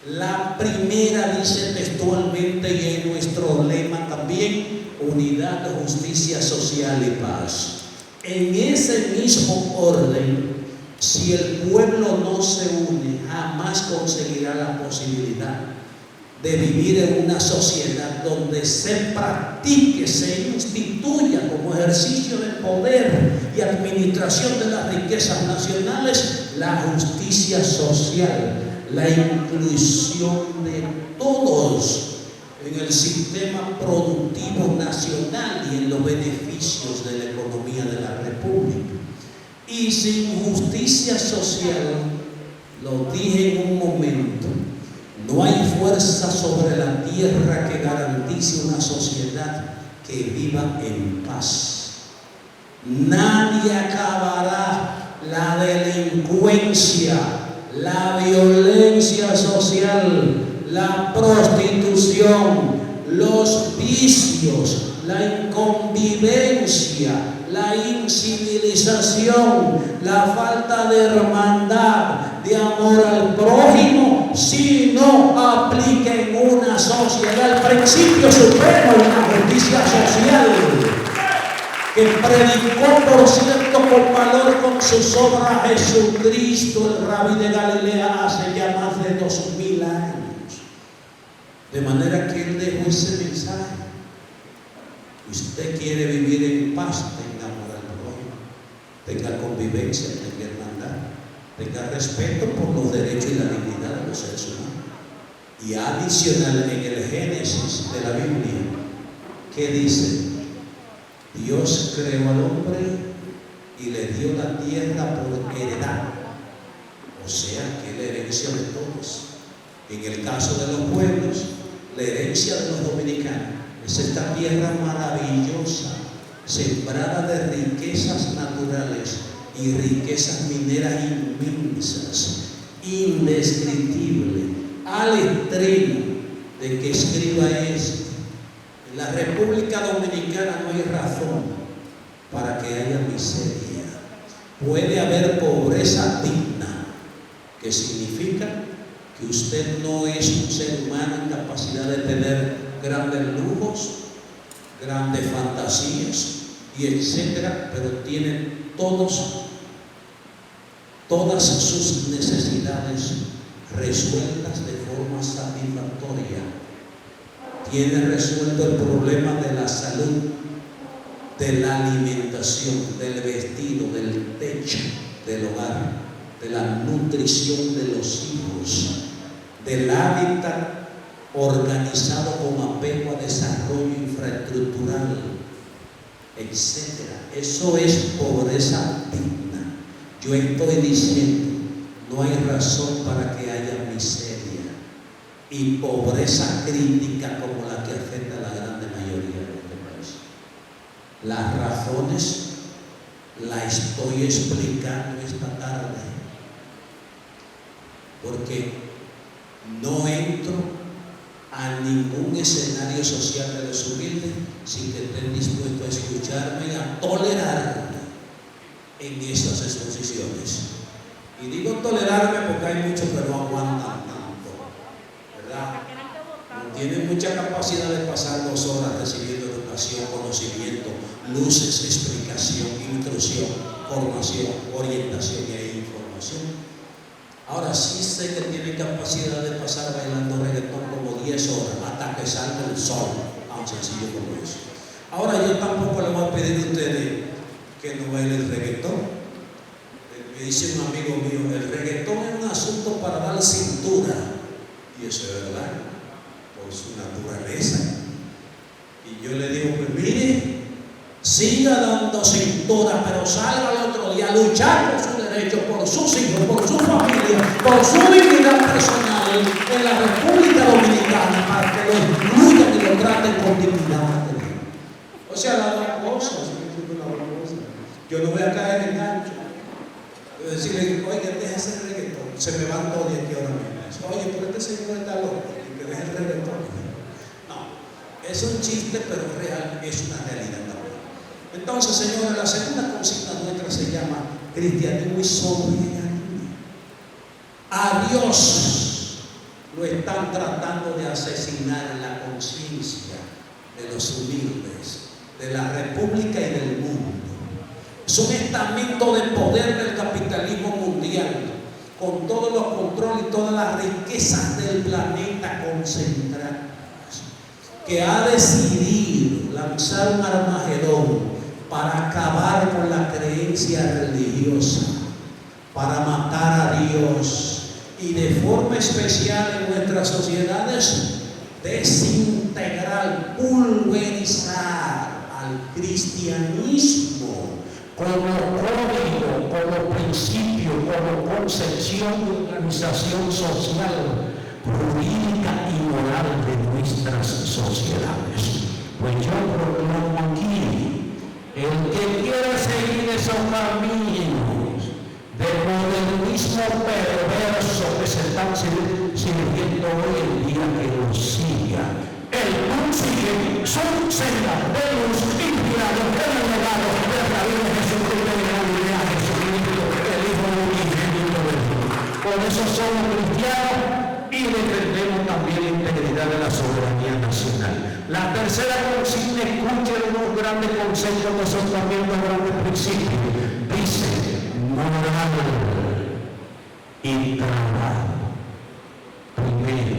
La primera dice textualmente, y en nuestro lema también, unidad, justicia social y paz. En ese mismo orden, si el pueblo no se une, jamás conseguirá la posibilidad de vivir en una sociedad donde se practique, se instituya como ejercicio de poder y administración de las riquezas nacionales la justicia social, la inclusión de todos en el sistema productivo nacional y en los beneficios de la economía de la República. Y sin justicia social, lo dije en un momento, no hay fuerza sobre la tierra que garantice una sociedad que viva en paz. Nadie acabará la delincuencia, la violencia social, la prostitución, los vicios, la inconvivencia, la incivilización, la falta de hermandad, de amor al prójimo, si no aplica en una sociedad el principio supremo de la justicia social, que predicó, por cierto, con valor con sus obras Jesucristo, el Rabí de Galilea, hace ya más de 2000 años. De manera que él dejó ese mensaje. Usted quiere vivir en paz, tenga amor al prójimo, tenga convivencia, tenga hermandad, tenga respeto por los derechos y la dignidad de los seres humanos. Y adicional, en el Génesis de la Biblia, ¿qué dice? Dios creó al hombre y le dio la tierra por heredad, o sea que es la herencia de todos. En el caso de los pueblos, la herencia de los dominicanos es esta tierra maravillosa, sembrada de riquezas naturales y riquezas mineras inmensas, indescriptibles, al extremo de que escriba esto: en la República Dominicana no hay razón para que haya miseria. Puede haber pobreza digna, que significa que usted no es un ser humano en capacidad de tener grandes lujos, grandes fantasías y etcétera, pero tiene todas sus necesidades resueltas de forma satisfactoria. Tiene resuelto el problema de la salud, de la alimentación, del vestido, del techo del hogar, de la nutrición de los hijos, del hábitat organizado con apego a desarrollo infraestructural, etcétera. Eso es pobreza digna. Yo estoy diciendo, no hay razón para que haya miseria y pobreza crítica como la que afecta a la grande mayoría de este país. Las razones las estoy explicando esta tarde, porque no entro a ningún escenario social de los humildes sin que estén dispuestos a escucharme y a tolerarme en esas exposiciones. Y digo tolerarme porque hay muchos que no aguantan tanto, ¿verdad? No tienen mucha capacidad de pasar 2 horas recibiendo educación, conocimiento, luces, explicación, instrucción, formación, orientación y información. Ahora sí sé que tienen capacidad de pasar bailando reggaetón como 10 horas hasta que salga el sol, tan sencillo como eso. Ahora yo tampoco le voy a pedir a ustedes que no bailen reggaetón. Me dice un amigo mío, el reggaetón es un asunto para dar cintura, y eso es verdad, por su naturaleza. Y yo le digo, pues mire, siga dando cintura, pero salga el otro día a luchar por sus derechos, por sus hijos, por su familia, por su dignidad personal en la República Dominicana, para que lo incluyan y lo traten con dignidad. O sea, las dos cosas. Yo no voy a caer en engancho. Decirle, oye, deja ese reggaetón, se me van todos de aquí ahora mismo. Oye, pero este señor está loco, que deje el reggaetón. No, es un chiste, pero es real, es una realidad también. Entonces, señores, la segunda consigna nuestra se llama cristianismo y soberanía. A Dios lo están tratando de asesinar en la conciencia de los humildes, de la República y del mundo. Es un estamento de poder del capitalismo mundial, con todos los controles y todas las riquezas del planeta concentradas, que ha decidido lanzar un Armagedón para acabar con la creencia religiosa, para matar a Dios y de forma especial en nuestras sociedades desintegrar, pulverizar al cristianismo como código, como principio, como concepción de organización social, jurídica y moral de nuestras sociedades. Pues yo proclamo aquí, el que quiera seguir esos caminos de modernismo perverso que se están sirviendo hoy en día, que lo siga. El consigue su senda de luz inspirado en el legado del Rabino Jesucristo de Galilea, Jesucristo, el Hijo unigénito de Dios. Por eso somos cristianos y defendemos también la integridad de la soberanía nacional. La tercera consigna, escuchen unos grandes conceptos que son también los grandes principios. Dice, moral y trabajo. Primero,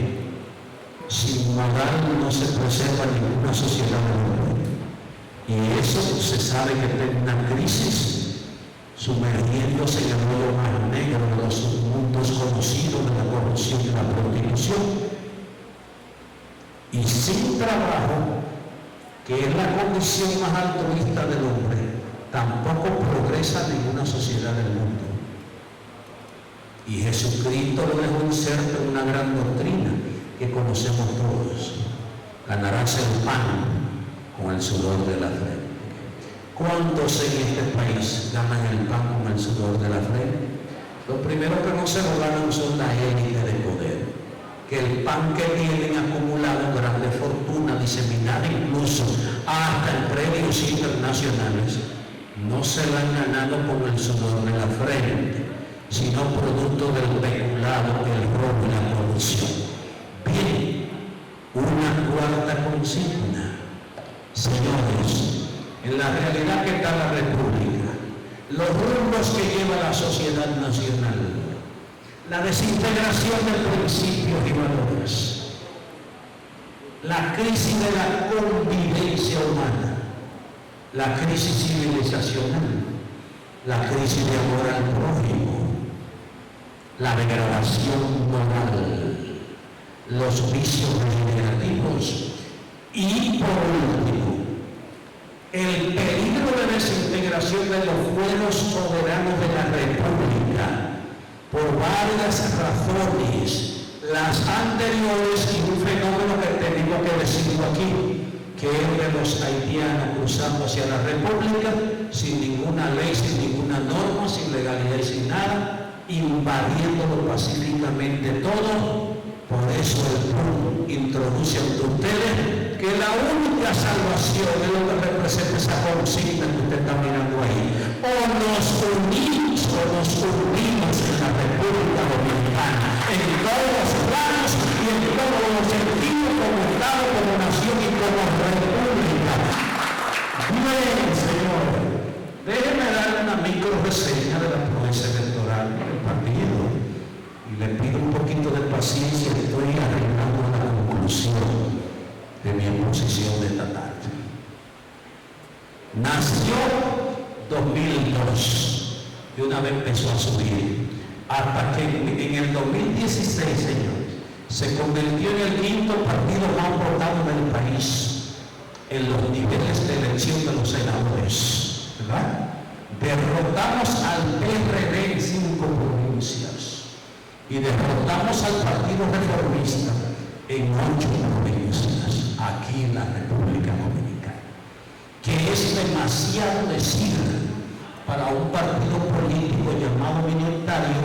sin moral no se preserva ninguna sociedad del mundo. Y eso se sabe que está en una crisis, sumergiéndose en el hoyo más negro de los mundos conocidos de la corrupción y la prostitución. Y sin trabajo, que es la condición más altruista del hombre, tampoco progresa ninguna sociedad del mundo. Y Jesucristo lo dejó inserto en una gran doctrina que conocemos todos: ganarás el pan con el sudor de la frente. ¿Cuántos en este país ganan el pan con el sudor de la frente? Los primeros que no se lo ganan son la élite de poder, que el pan que tienen acumulado, grande fortuna diseminada incluso hasta en premios internacionales, no se lo han ganado con el sudor de la frente, sino producto del peculado, el robo y la corrupción. Bien, una cuarta consigna. Señores, en la realidad que está la República, los rumbos que lleva la sociedad nacional, la desintegración de principios y valores, la crisis de la convivencia humana, la crisis civilizacional, la crisis de amor al prójimo, la degradación moral, los vicios degenerativos y, por último, el peligro de desintegración de los fueros soberanos de la República por varias razones, las anteriores y un fenómeno que tenemos que decirlo aquí, que entre los haitianos cruzando hacia la República sin ninguna ley, sin ninguna norma, sin legalidad y sin nada, invadiéndolo pacíficamente todo. Por eso el PUN introduce ante ustedes que la única salvación es lo que representa esa consigna que usted está mirando ahí. O nos unimos en la República Dominicana, en todos los planos y en todos los sentidos, como Estado, como nación y como república. Bien, señor, déjeme darle una micro reseña de la promesa electoral del partido. Y le pido un poquito de paciencia, que estoy arreglando la conclusión de mi exposición de esta tarde. Nació 2002, de una vez empezó a subir, hasta que en el 2016, señores, se convirtió en el quinto partido más votado del país en los niveles de elección de los senadores, ¿verdad? Derrotamos al PRD en 5 provincias y derrotamos al Partido Reformista en 8 provincias aquí en la República Dominicana, que es demasiado decir para un partido político llamado minoritario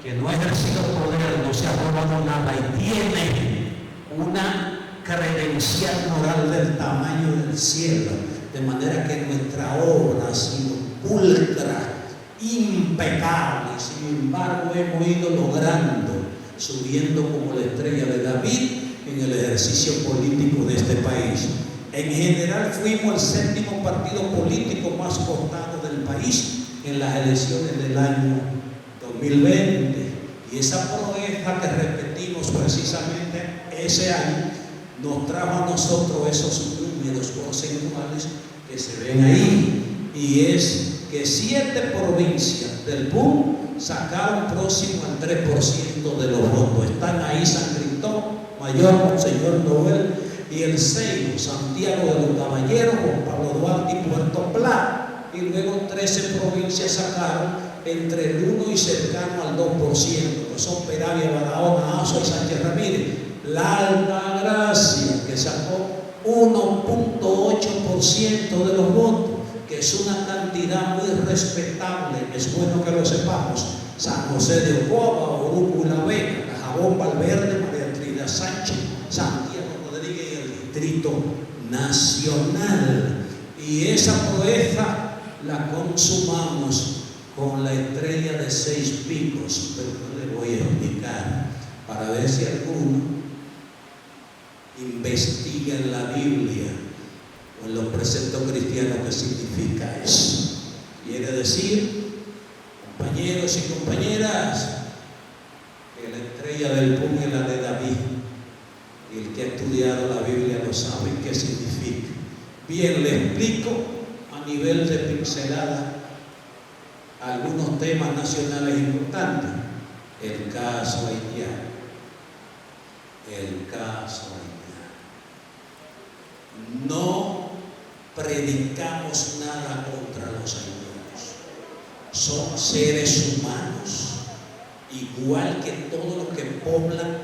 que no ha ejercido poder, no se ha robado nada y tiene una credencial moral del tamaño del cielo, de manera que nuestra obra ha sido pulcra, impecable. Sin embargo, hemos ido logrando, subiendo como la estrella de David en el ejercicio político de este país. En general fuimos el 7º partido político más votado del país en las elecciones del año 2020. Y esa proeza que repetimos precisamente ese año nos trajo a nosotros esos números porcentuales que se ven ahí. Y es que 7 provincias del PUN sacaron próximo al 3% de los votos. Están ahí San Cristóbal, Mayor, Monseñor Noel y el Seibo, Santiago de los Caballeros, Juan Pablo Duarte y Puerto Plata. Y luego 13 provincias sacaron entre el 1 y cercano al 2%, que son Peravia, Barahona, Azua y Sánchez Ramírez. La Altagracia, que sacó 1.8% de los votos, que es una cantidad muy respetable, es bueno que lo sepamos. San José de Ocoa, Oruco y La Vega, Cajabón, Valverde, María Trinidad Sánchez, Santiago Rodríguez y el Distrito Nacional. Y esa proeza la consumamos con la estrella de 6 picos, pero no le voy a explicar, para ver si alguno investiga en la Biblia o en los preceptos cristianos qué significa eso. Quiere decir, compañeros y compañeras, que la estrella del PUN es la de David, y el que ha estudiado la Biblia lo sabe qué significa. Bien, le explico a nivel de pincelada algunos temas nacionales importantes. El caso haitiano. El caso haitiano. No predicamos nada contra los haitianos. Son seres humanos, igual que todos los que poblan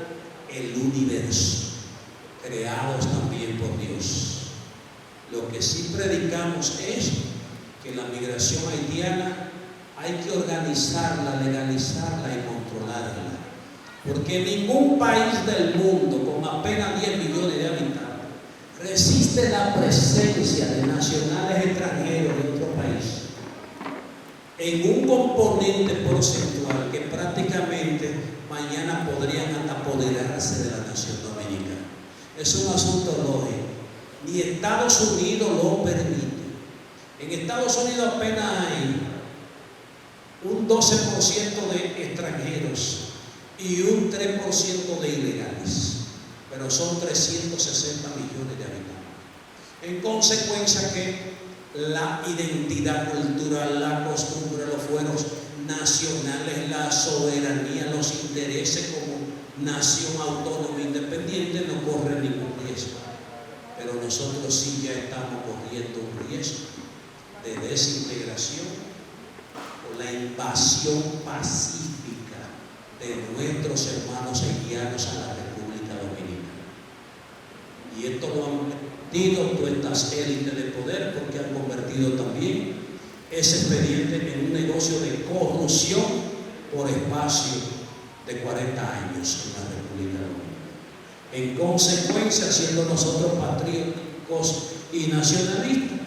el universo, creados también por Dios. Lo que sí predicamos es que la migración haitiana hay que organizarla, legalizarla y controlarla. Porque ningún país del mundo con apenas 10 millones de habitantes resiste la presencia de nacionales extranjeros de otro país en un componente porcentual que prácticamente mañana podrían apoderarse de la nación dominicana. Es un asunto lógico. Ni Estados Unidos lo permite. En Estados Unidos apenas hay un 12% de extranjeros y un 3% de ilegales, pero son 360 millones de habitantes. En consecuencia que la identidad cultural, la costumbre, los fueros nacionales, la soberanía, los intereses como nación autónoma independiente no corren ningún riesgo. Pero nosotros sí ya estamos corriendo un riesgo de desintegración o la invasión pacífica de nuestros hermanos haitianos a la República Dominicana. Y esto lo han todas estas élites de poder, porque han convertido también ese expediente en un negocio de corrupción por espacio de 40 años en la República Dominicana. En consecuencia, siendo nosotros patrióticos y nacionalistas,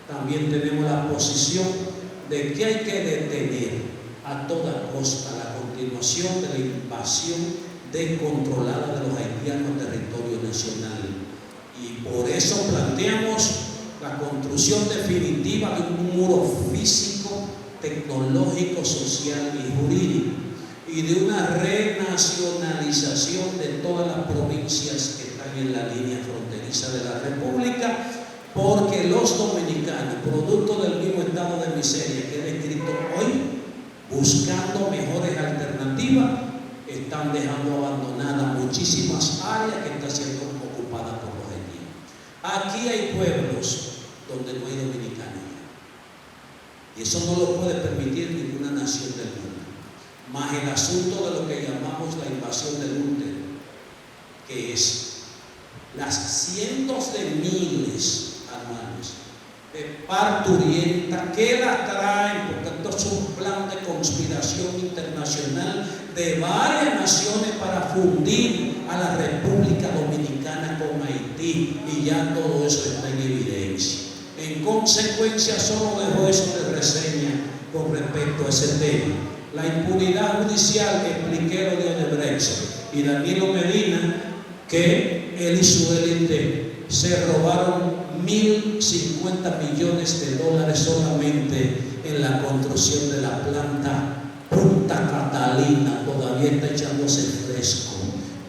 también tenemos la posición de que hay que detener a toda costa la continuación de la invasión descontrolada de los haitianos en territorio nacional. Y por eso planteamos la construcción definitiva de un muro físico, tecnológico, social y jurídico, y de una renacionalización de todas las provincias que están en la línea fronteriza de la República, porque los dominicanos, producto del mismo estado de miseria que he descrito hoy, buscando mejores alternativas, están dejando abandonadas muchísimas áreas que están siendo ocupadas por los haitianos. Aquí hay pueblos donde no hay dominicanos, y eso no lo puede permitir ninguna nación del mundo. Más el asunto de lo que llamamos la invasión del útero, que es las cientos de miles anuales de parturienta que la traen, porque esto es un plan de conspiración internacional de varias naciones para fundir a la República Dominicana con Haití, y ya todo eso está en evidencia. En consecuencia, solo dejo eso de reseña con respecto a ese tema. La impunidad judicial, que expliqué lo de Odebrecht, y Danilo Medina, que él y su élite se robaron 1.050 millones de dólares solamente en la construcción de la planta Punta Catalina, todavía está echándose fresco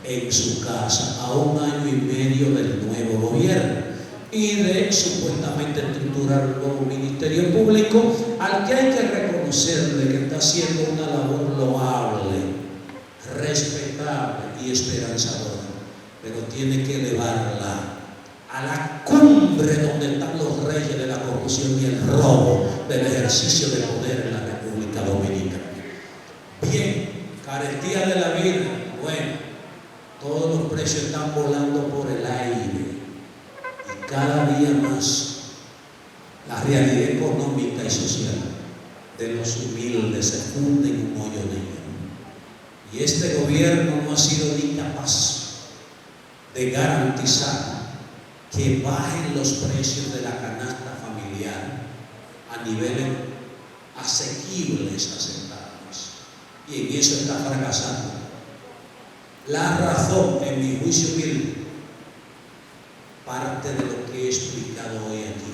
en su casa a 1 año y medio del nuevo gobierno, y de supuestamente estructurar un nuevo ministerio público al que hay que reconocerle que está haciendo una labor loable, respetable y esperanzadora, pero tiene que elevarla a la cumbre donde están los reyes de la corrupción y el robo del ejercicio de poder en la República Dominicana. Bien, carestía de la vida. Bueno, todos los precios están volando por el aire, y cada día más la realidad económica y social de los humildes se funde en un hoyo negro. Y este gobierno no ha sido ni capaz de garantizar que bajen los precios de la canasta familiar a niveles asequibles, aceptables, y en eso está fracasando. La razón, en mi juicio humilde, parte de lo que he explicado hoy aquí: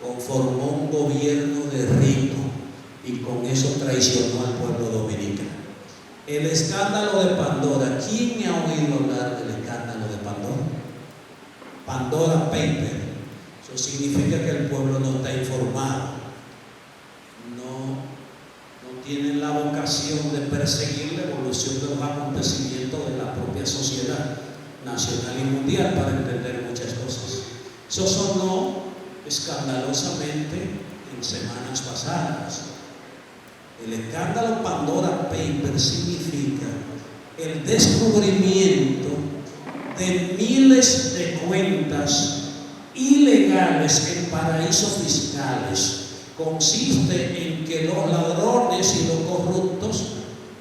conformó un gobierno de rico y con eso traicionó al pueblo dominicano. El escándalo de Pandora, ¿quién me ha oído hablar del escándalo de Pandora? Pandora Paper. Eso significa que el pueblo no está informado, no tienen la vocación de perseguir la evolución de los acontecimientos de la propia sociedad nacional y mundial para entender muchas cosas. Eso sonó escandalosamente en semanas pasadas. El escándalo Pandora Paper significa el descubrimiento de miles de cuentas ilegales en paraísos fiscales. Consiste en que los ladrones y los corruptos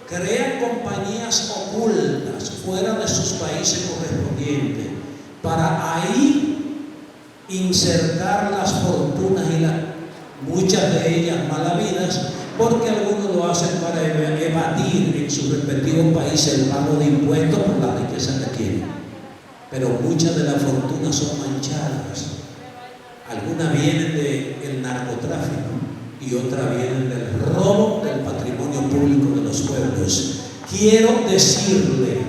crean compañías ocultas fuera de sus países correspondientes para ahí insertar las fortunas, y muchas de ellas malavidas, porque algunos lo hacen para evadir en sus respectivos países el pago de impuestos por la riqueza que tienen. Pero muchas de las fortunas son manchadas. Algunas vienen del narcotráfico y otras vienen del robo del patrimonio público de los pueblos. Quiero decirle,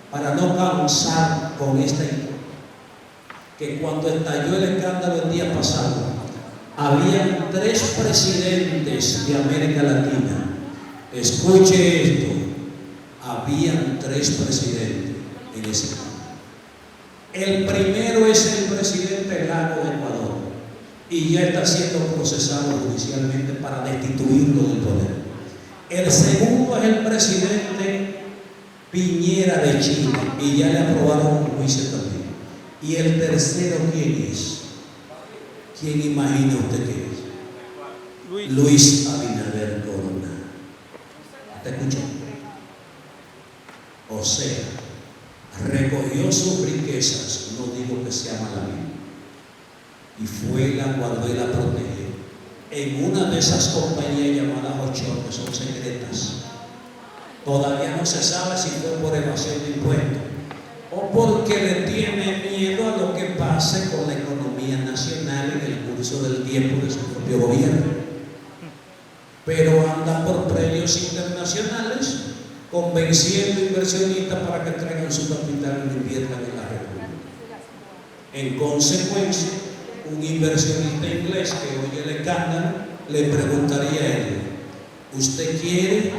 para no cansar con esta idea, que cuando estalló el escándalo el día pasado, habían 3 presidentes de América Latina. Escuche esto: habían 3 presidentes en ese caso. El primero es el presidente Lago de Ecuador, y ya está siendo procesado judicialmente para destituirlo del poder. El segundo es el presidente Piñera de Chile, y ya le aprobaron un juicio también. ¿Y el tercero quién es? ¿Quién imagina usted que es? Luis Abinader Corona. ¿Está escuchando? O sea, recogió sus riquezas, no digo que sea mala vida, y fue, la guardó y la protegió en una de esas compañías llamadas offshore, que son secretas. Todavía no se sabe si fue por evasión de impuestos o porque le tiene miedo a lo que pase con la economía nacional en el curso del tiempo de su propio gobierno. Pero anda por premios internacionales convenciendo inversionistas para que traigan su capital y lo inviertan en la República. En consecuencia, un inversionista inglés que oye el escándalo le preguntaría a él: ¿usted quiere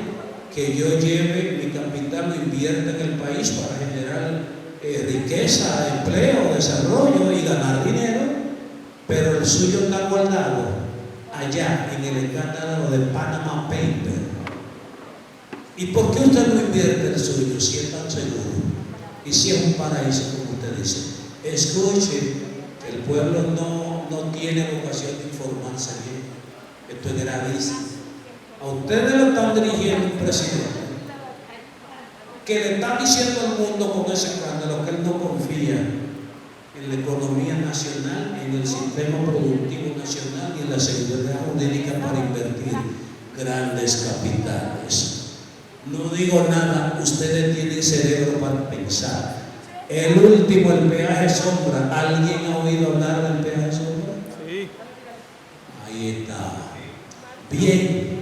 que yo lleve mi capital, lo invierta en el país para generar riqueza, empleo, desarrollo y ganar dinero? Pero el suyo está guardado allá en el escándalo de Panama Papers. ¿Y por qué usted no invierte el suyo si es tan seguro? Y si es un paraíso, como usted dice. Escuche, el pueblo no tiene vocación de informarse bien. Esto es gravísimo. A ustedes lo están dirigiendo un presidente que le está diciendo al mundo con ese escándalo que él no confía en la economía nacional, en el sistema productivo nacional y en la seguridad jurídica para invertir grandes capitales. No digo nada, ustedes tienen cerebro para pensar. El último, el peaje sombra. ¿Alguien ha oído hablar del peaje sombra? Sí. Ahí está. Bien,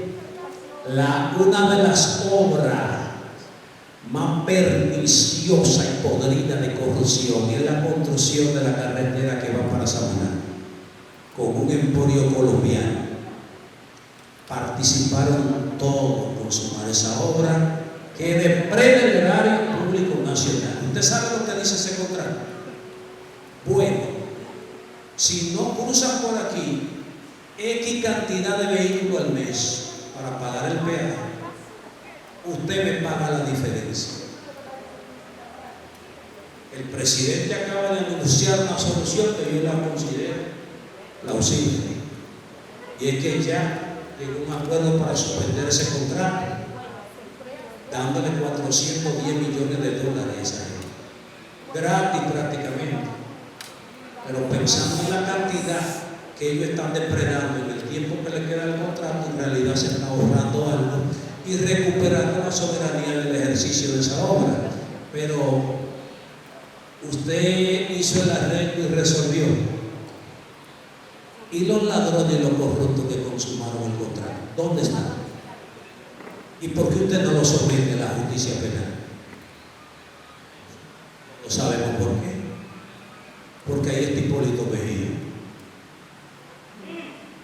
una de las obras más perniciosa y podrida de corrupción es la construcción de la carretera que va para Samaná, con un emporio colombiano. Participaron todos en consumar esa obra que depreda el erario público nacional. ¿Usted sabe lo que dice ese contrato? Bueno, si no cruzan por aquí X cantidad de vehículos al mes para pagar el peaje, usted me paga la diferencia. El presidente acaba de anunciar una solución que yo la considero plausible, y es que ya llegó un acuerdo para suspender ese contrato, dándole 410 millones de dólares a él, gratis prácticamente, pero pensando en la cantidad que ellos están depredando en el tiempo que le queda el contrato, en realidad se está ahorrando algo y recuperando la soberanía del ejercicio de esa obra. Pero usted hizo el arreglo y resolvió. ¿Y los ladrones y los corruptos que consumaron el contrato? ¿Dónde están? ¿Y por qué usted no los somete a la justicia penal? No sabemos por qué. Porque ahí está Hipólito Mejía.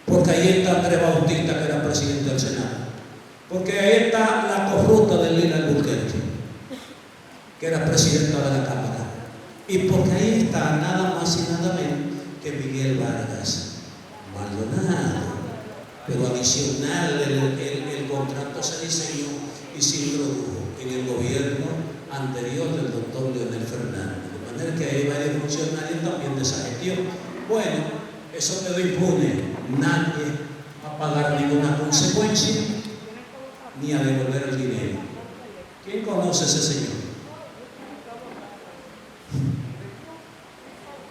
Porque ahí está Andrés Bautista, que era presidente del Senado. Porque ahí está la corrupta de Lina Albuquerque, que era presidenta de la Cámara. Y porque ahí está nada más y nada menos que Miguel Vargas Maldonado. Pero adicional, el contrato se diseñó y se introdujo en el gobierno anterior del doctor Leonel Fernández. De manera que hay varios funcionarios también de esa gestión. Bueno, eso quedó impune. Nadie va a pagar ninguna consecuencia ni a devolver el dinero. ¿Quién conoce a ese señor?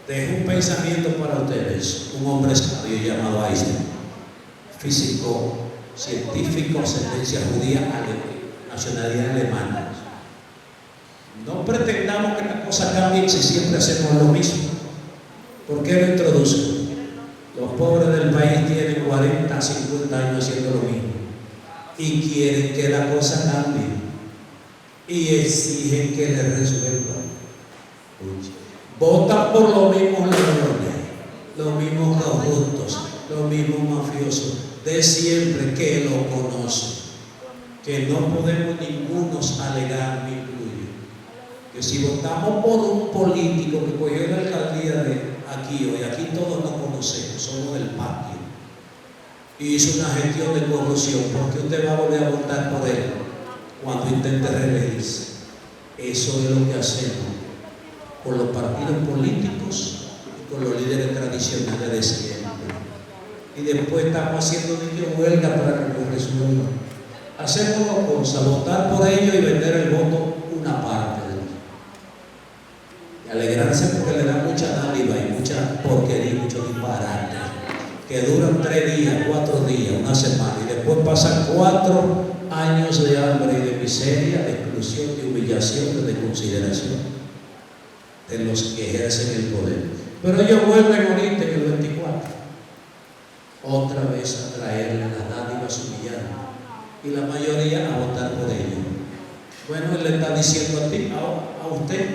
Dejo un pensamiento para ustedes. Un hombre sabio llamado Einstein, físico, científico, ascendencia judía, nacionalidad alemana. No pretendamos que la cosa cambie si siempre hacemos lo mismo. ¿Por qué lo introducen? Los pobres del país tienen 40, 50 años haciendo lo mismo y quieren que la cosa cambie y exigen que les resuelvan. Votan por los mismos ladrones, los mismos corruptos, los mismos mafiosos de siempre, que lo conocen, que no podemos ningunos alegar ni incluir. Que si votamos por un político que cogió la alcaldía de aquí hoy, aquí todos nos conocemos, somos del patio, y hizo una gestión de corrupción, ¿por qué usted va a volver a votar por él cuando intente reelegirse? Eso es lo que hacemos con los partidos políticos y con los líderes tradicionales de siempre. Y después estamos haciendo huelga para que lo resuelvan. Hacemos dos cosas: votar por ellos y vender el voto una parte de ellos. Y alegrarse porque le dan mucha dádiva y mucha porquería, mucho disparate, que duran 3 días, 4 días, una semana, y después pasan 4 años de hambre y de miseria, de exclusión, de humillación, de desconsideración de los que ejercen el poder. Pero ellos vuelven ahorita en el 24 otra vez a traerle las dádivas humilladas y la mayoría a votar por ellos. Bueno, él le está diciendo a usted,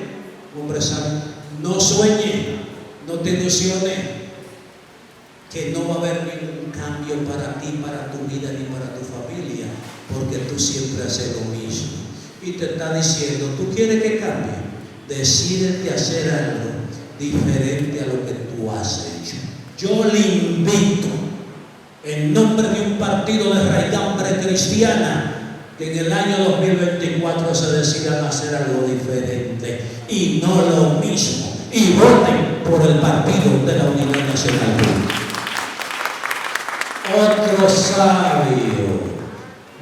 hombre sabio, no sueñe, no te ilusiones, que no va a haber ningún cambio para ti, para tu vida ni para tu familia, porque tú siempre haces lo mismo. Y te está diciendo, ¿tú quieres que cambie? Decídete a hacer algo diferente a lo que tú has hecho. Yo le invito, en nombre de un partido de raigambre cristiana, que en el año 2024 se decidan hacer algo diferente y no lo mismo, y voten por el partido de la Unidad Nacional. Otro sabio.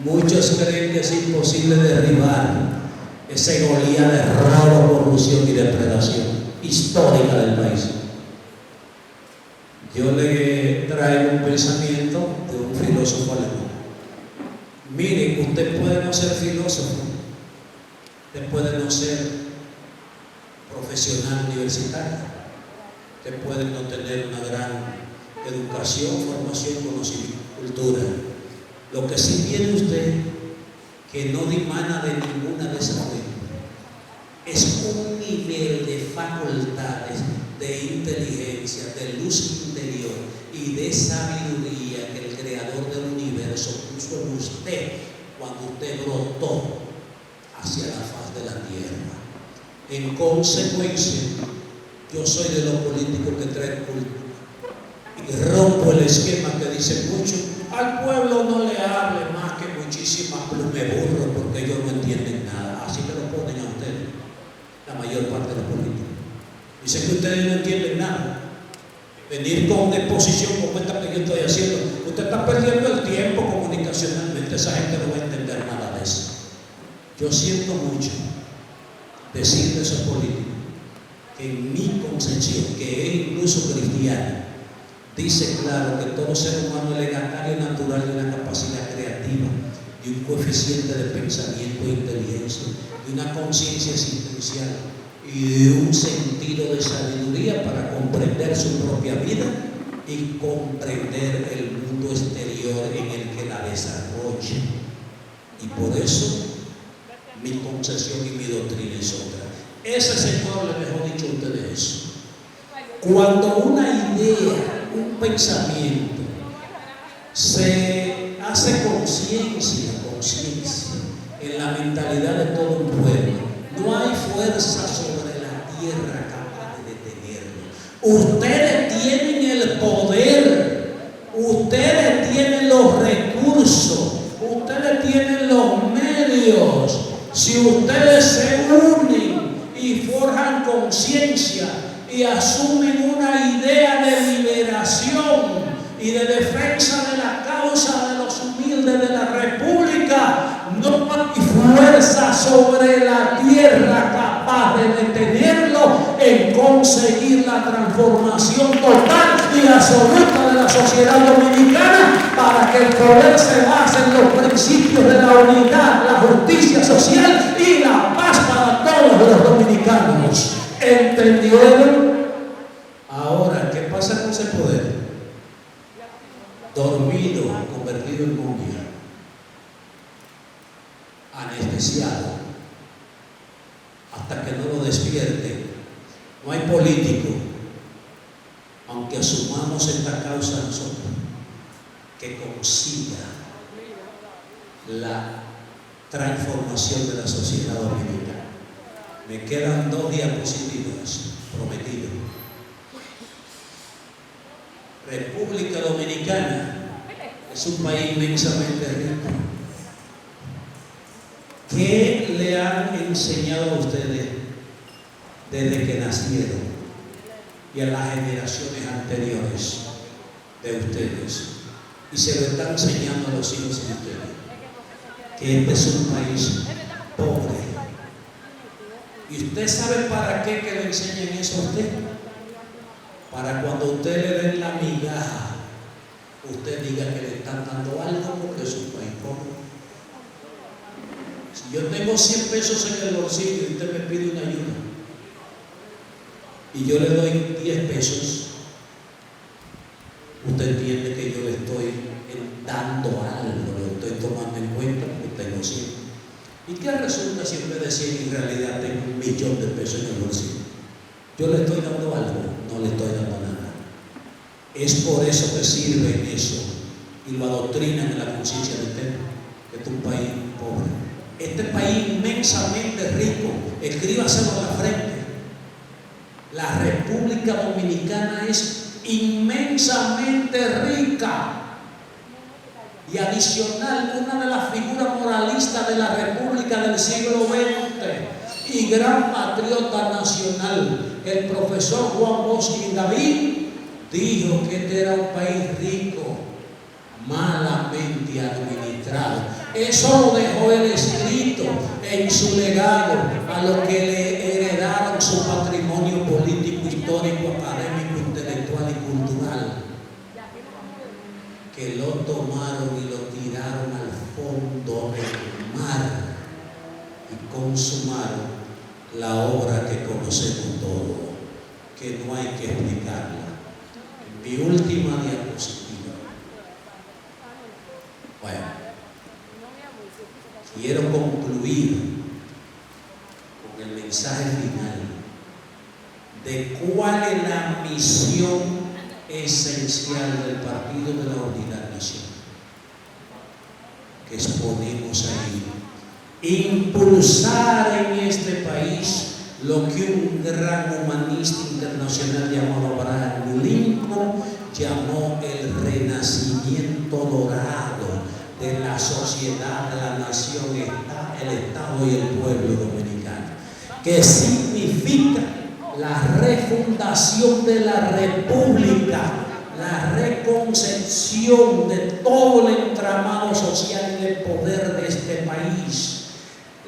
Muchos creen que es imposible derribar ese Goliat de robo, corrupción y depredación histórica del país. Yo le traigo un pensamiento de un filósofo alemán. Miren, usted puede no ser filósofo, usted puede no ser profesional universitario, usted puede no tener una gran educación, formación, conocimiento, cultura. Lo que sí tiene usted, que no dimana de ninguna de esas cosas, es un nivel de facultades, de inteligencia, de luz interior y de sabiduría que el creador del universo puso en usted cuando usted brotó hacia la faz de la tierra. En consecuencia, yo soy de los políticos que traen cultura y rompo el esquema que dice mucho: al pueblo no le hable más que muchísimas plumeburros porque ellos no entienden nada. Así que lo ponen a ustedes, la mayor parte de los políticos. Dicen que ustedes no entienden nada. Venir con una exposición como esta que yo estoy haciendo, usted está perdiendo el tiempo comunicacionalmente. Esa gente no va a entender nada de eso. Yo siento mucho decirle a esos políticos que en mi concepción, que es incluso cristiana, dice claro que todo ser humano es legatario natural de una capacidad creativa, de un coeficiente de pensamiento e inteligencia, de una conciencia existencial y de un sentido de sabiduría para comprender su propia vida y comprender el mundo exterior en el que la desarrolla. Y por eso mi concepción y mi doctrina es otra. Ese señor le dejó dicho a ustedes eso. Cuando una idea, un pensamiento se hace conciencia en la mentalidad de todo un pueblo, no hay fuerza sobre la tierra capaz de detenerlo. Ustedes tienen el poder, ustedes tienen los recursos, ustedes tienen los medios. Si ustedes se unen y forjan conciencia y asumen una idea de liberación y de defensa de la causa de los humildes de la República, no hay fuerza sobre la tierra capaz de detenerlo en conseguir la transformación total y absoluta de la sociedad dominicana, para que el poder se base en los principios de la unidad, la justicia social y la paz para todos los dominicanos. ¿Entendieron? Ahora, ¿qué pasa con ese poder? Dormido, convertido en momia, anestesiado, hasta que no lo despierte. No hay político, aunque asumamos esta causa nosotros, que consiga la transformación de la sociedad dominicana. Me quedan 2 diapositivas prometidas. República Dominicana es un país inmensamente rico. ¿Qué le han enseñado a ustedes desde que nacieron y a las generaciones anteriores de ustedes. Y se lo están enseñando a los hijos de ustedes, que este es un país pobre. ¿Y usted sabe para qué que le enseñen eso a usted? Para cuando usted le den la migaja, usted diga que le están dando algo porque es un país pobre. Si yo tengo 100 pesos en el bolsillo y usted me pide una ayuda y yo le doy 10 pesos, usted entiende que yo le estoy dando algo, lo estoy tomando en cuenta porque tengo 100. ¿Y qué resulta si en vez de 100 en realidad tengo 1.000.000 de pesos en el bolsillo? Yo le estoy dando algo, no le estoy dando nada. Es por eso que sirve eso y lo adoctrinan en la conciencia de usted, que es un país pobre. Este país inmensamente rico, escríbaselo a la frente. La República Dominicana es inmensamente rica. Y adicional, una de las figuras moralistas de la República del siglo XX y gran patriota nacional, el profesor Juan Bosch David, dijo que este era un país rico, malamente administrado. Eso lo dejó él escrito en su legado a los que le heredaron su patrimonio político, histórico, académico, intelectual y cultural, que lo tomaron y lo tiraron al fondo del mar y consumaron la obra que conocemos todos, que no hay que explicarla. Mi última diapositiva. Bueno, quiero concluir con el mensaje final de cuál es la misión esencial del Partido de la Unidad Nacional que exponemos ahí: impulsar en este país lo que un gran humanista internacional llamado Abraham Lincoln llamó el renacimiento dorado de la sociedad, de la nación, el Estado y el pueblo dominicano, que significa la refundación de la República, la reconcepción de todo el entramado social y de poder de este país,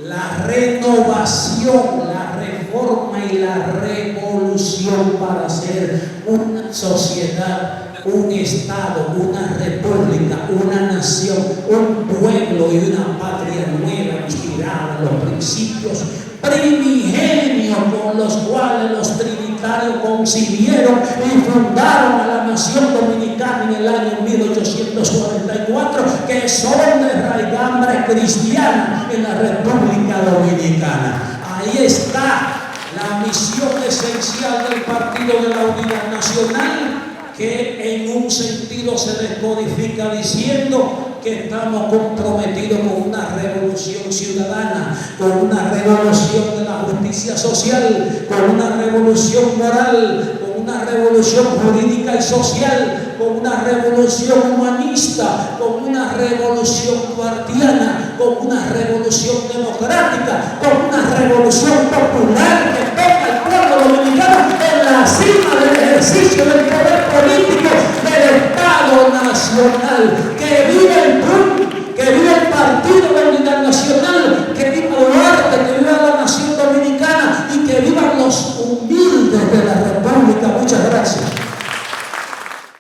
la renovación, la reforma y la revolución para hacer una sociedad, un Estado, una república, una nación, un pueblo y una patria nueva inspirada en los principios primigenios con los cuales los trinitarios concibieron y fundaron a la nación dominicana en el año 1844, que son de raigambre cristiana en la República Dominicana. Ahí está la misión esencial del Partido de la Unidad Nacional, que en un sentido se descodifica diciendo que estamos comprometidos con una revolución ciudadana, con una revolución de la justicia social, con una revolución moral, con una revolución jurídica y social, con una revolución humanista, con una revolución duartiana, con una revolución democrática, con una revolución popular que ponga al pueblo dominicano en la cima del ejercicio del poder político del Estado Nacional, que vive el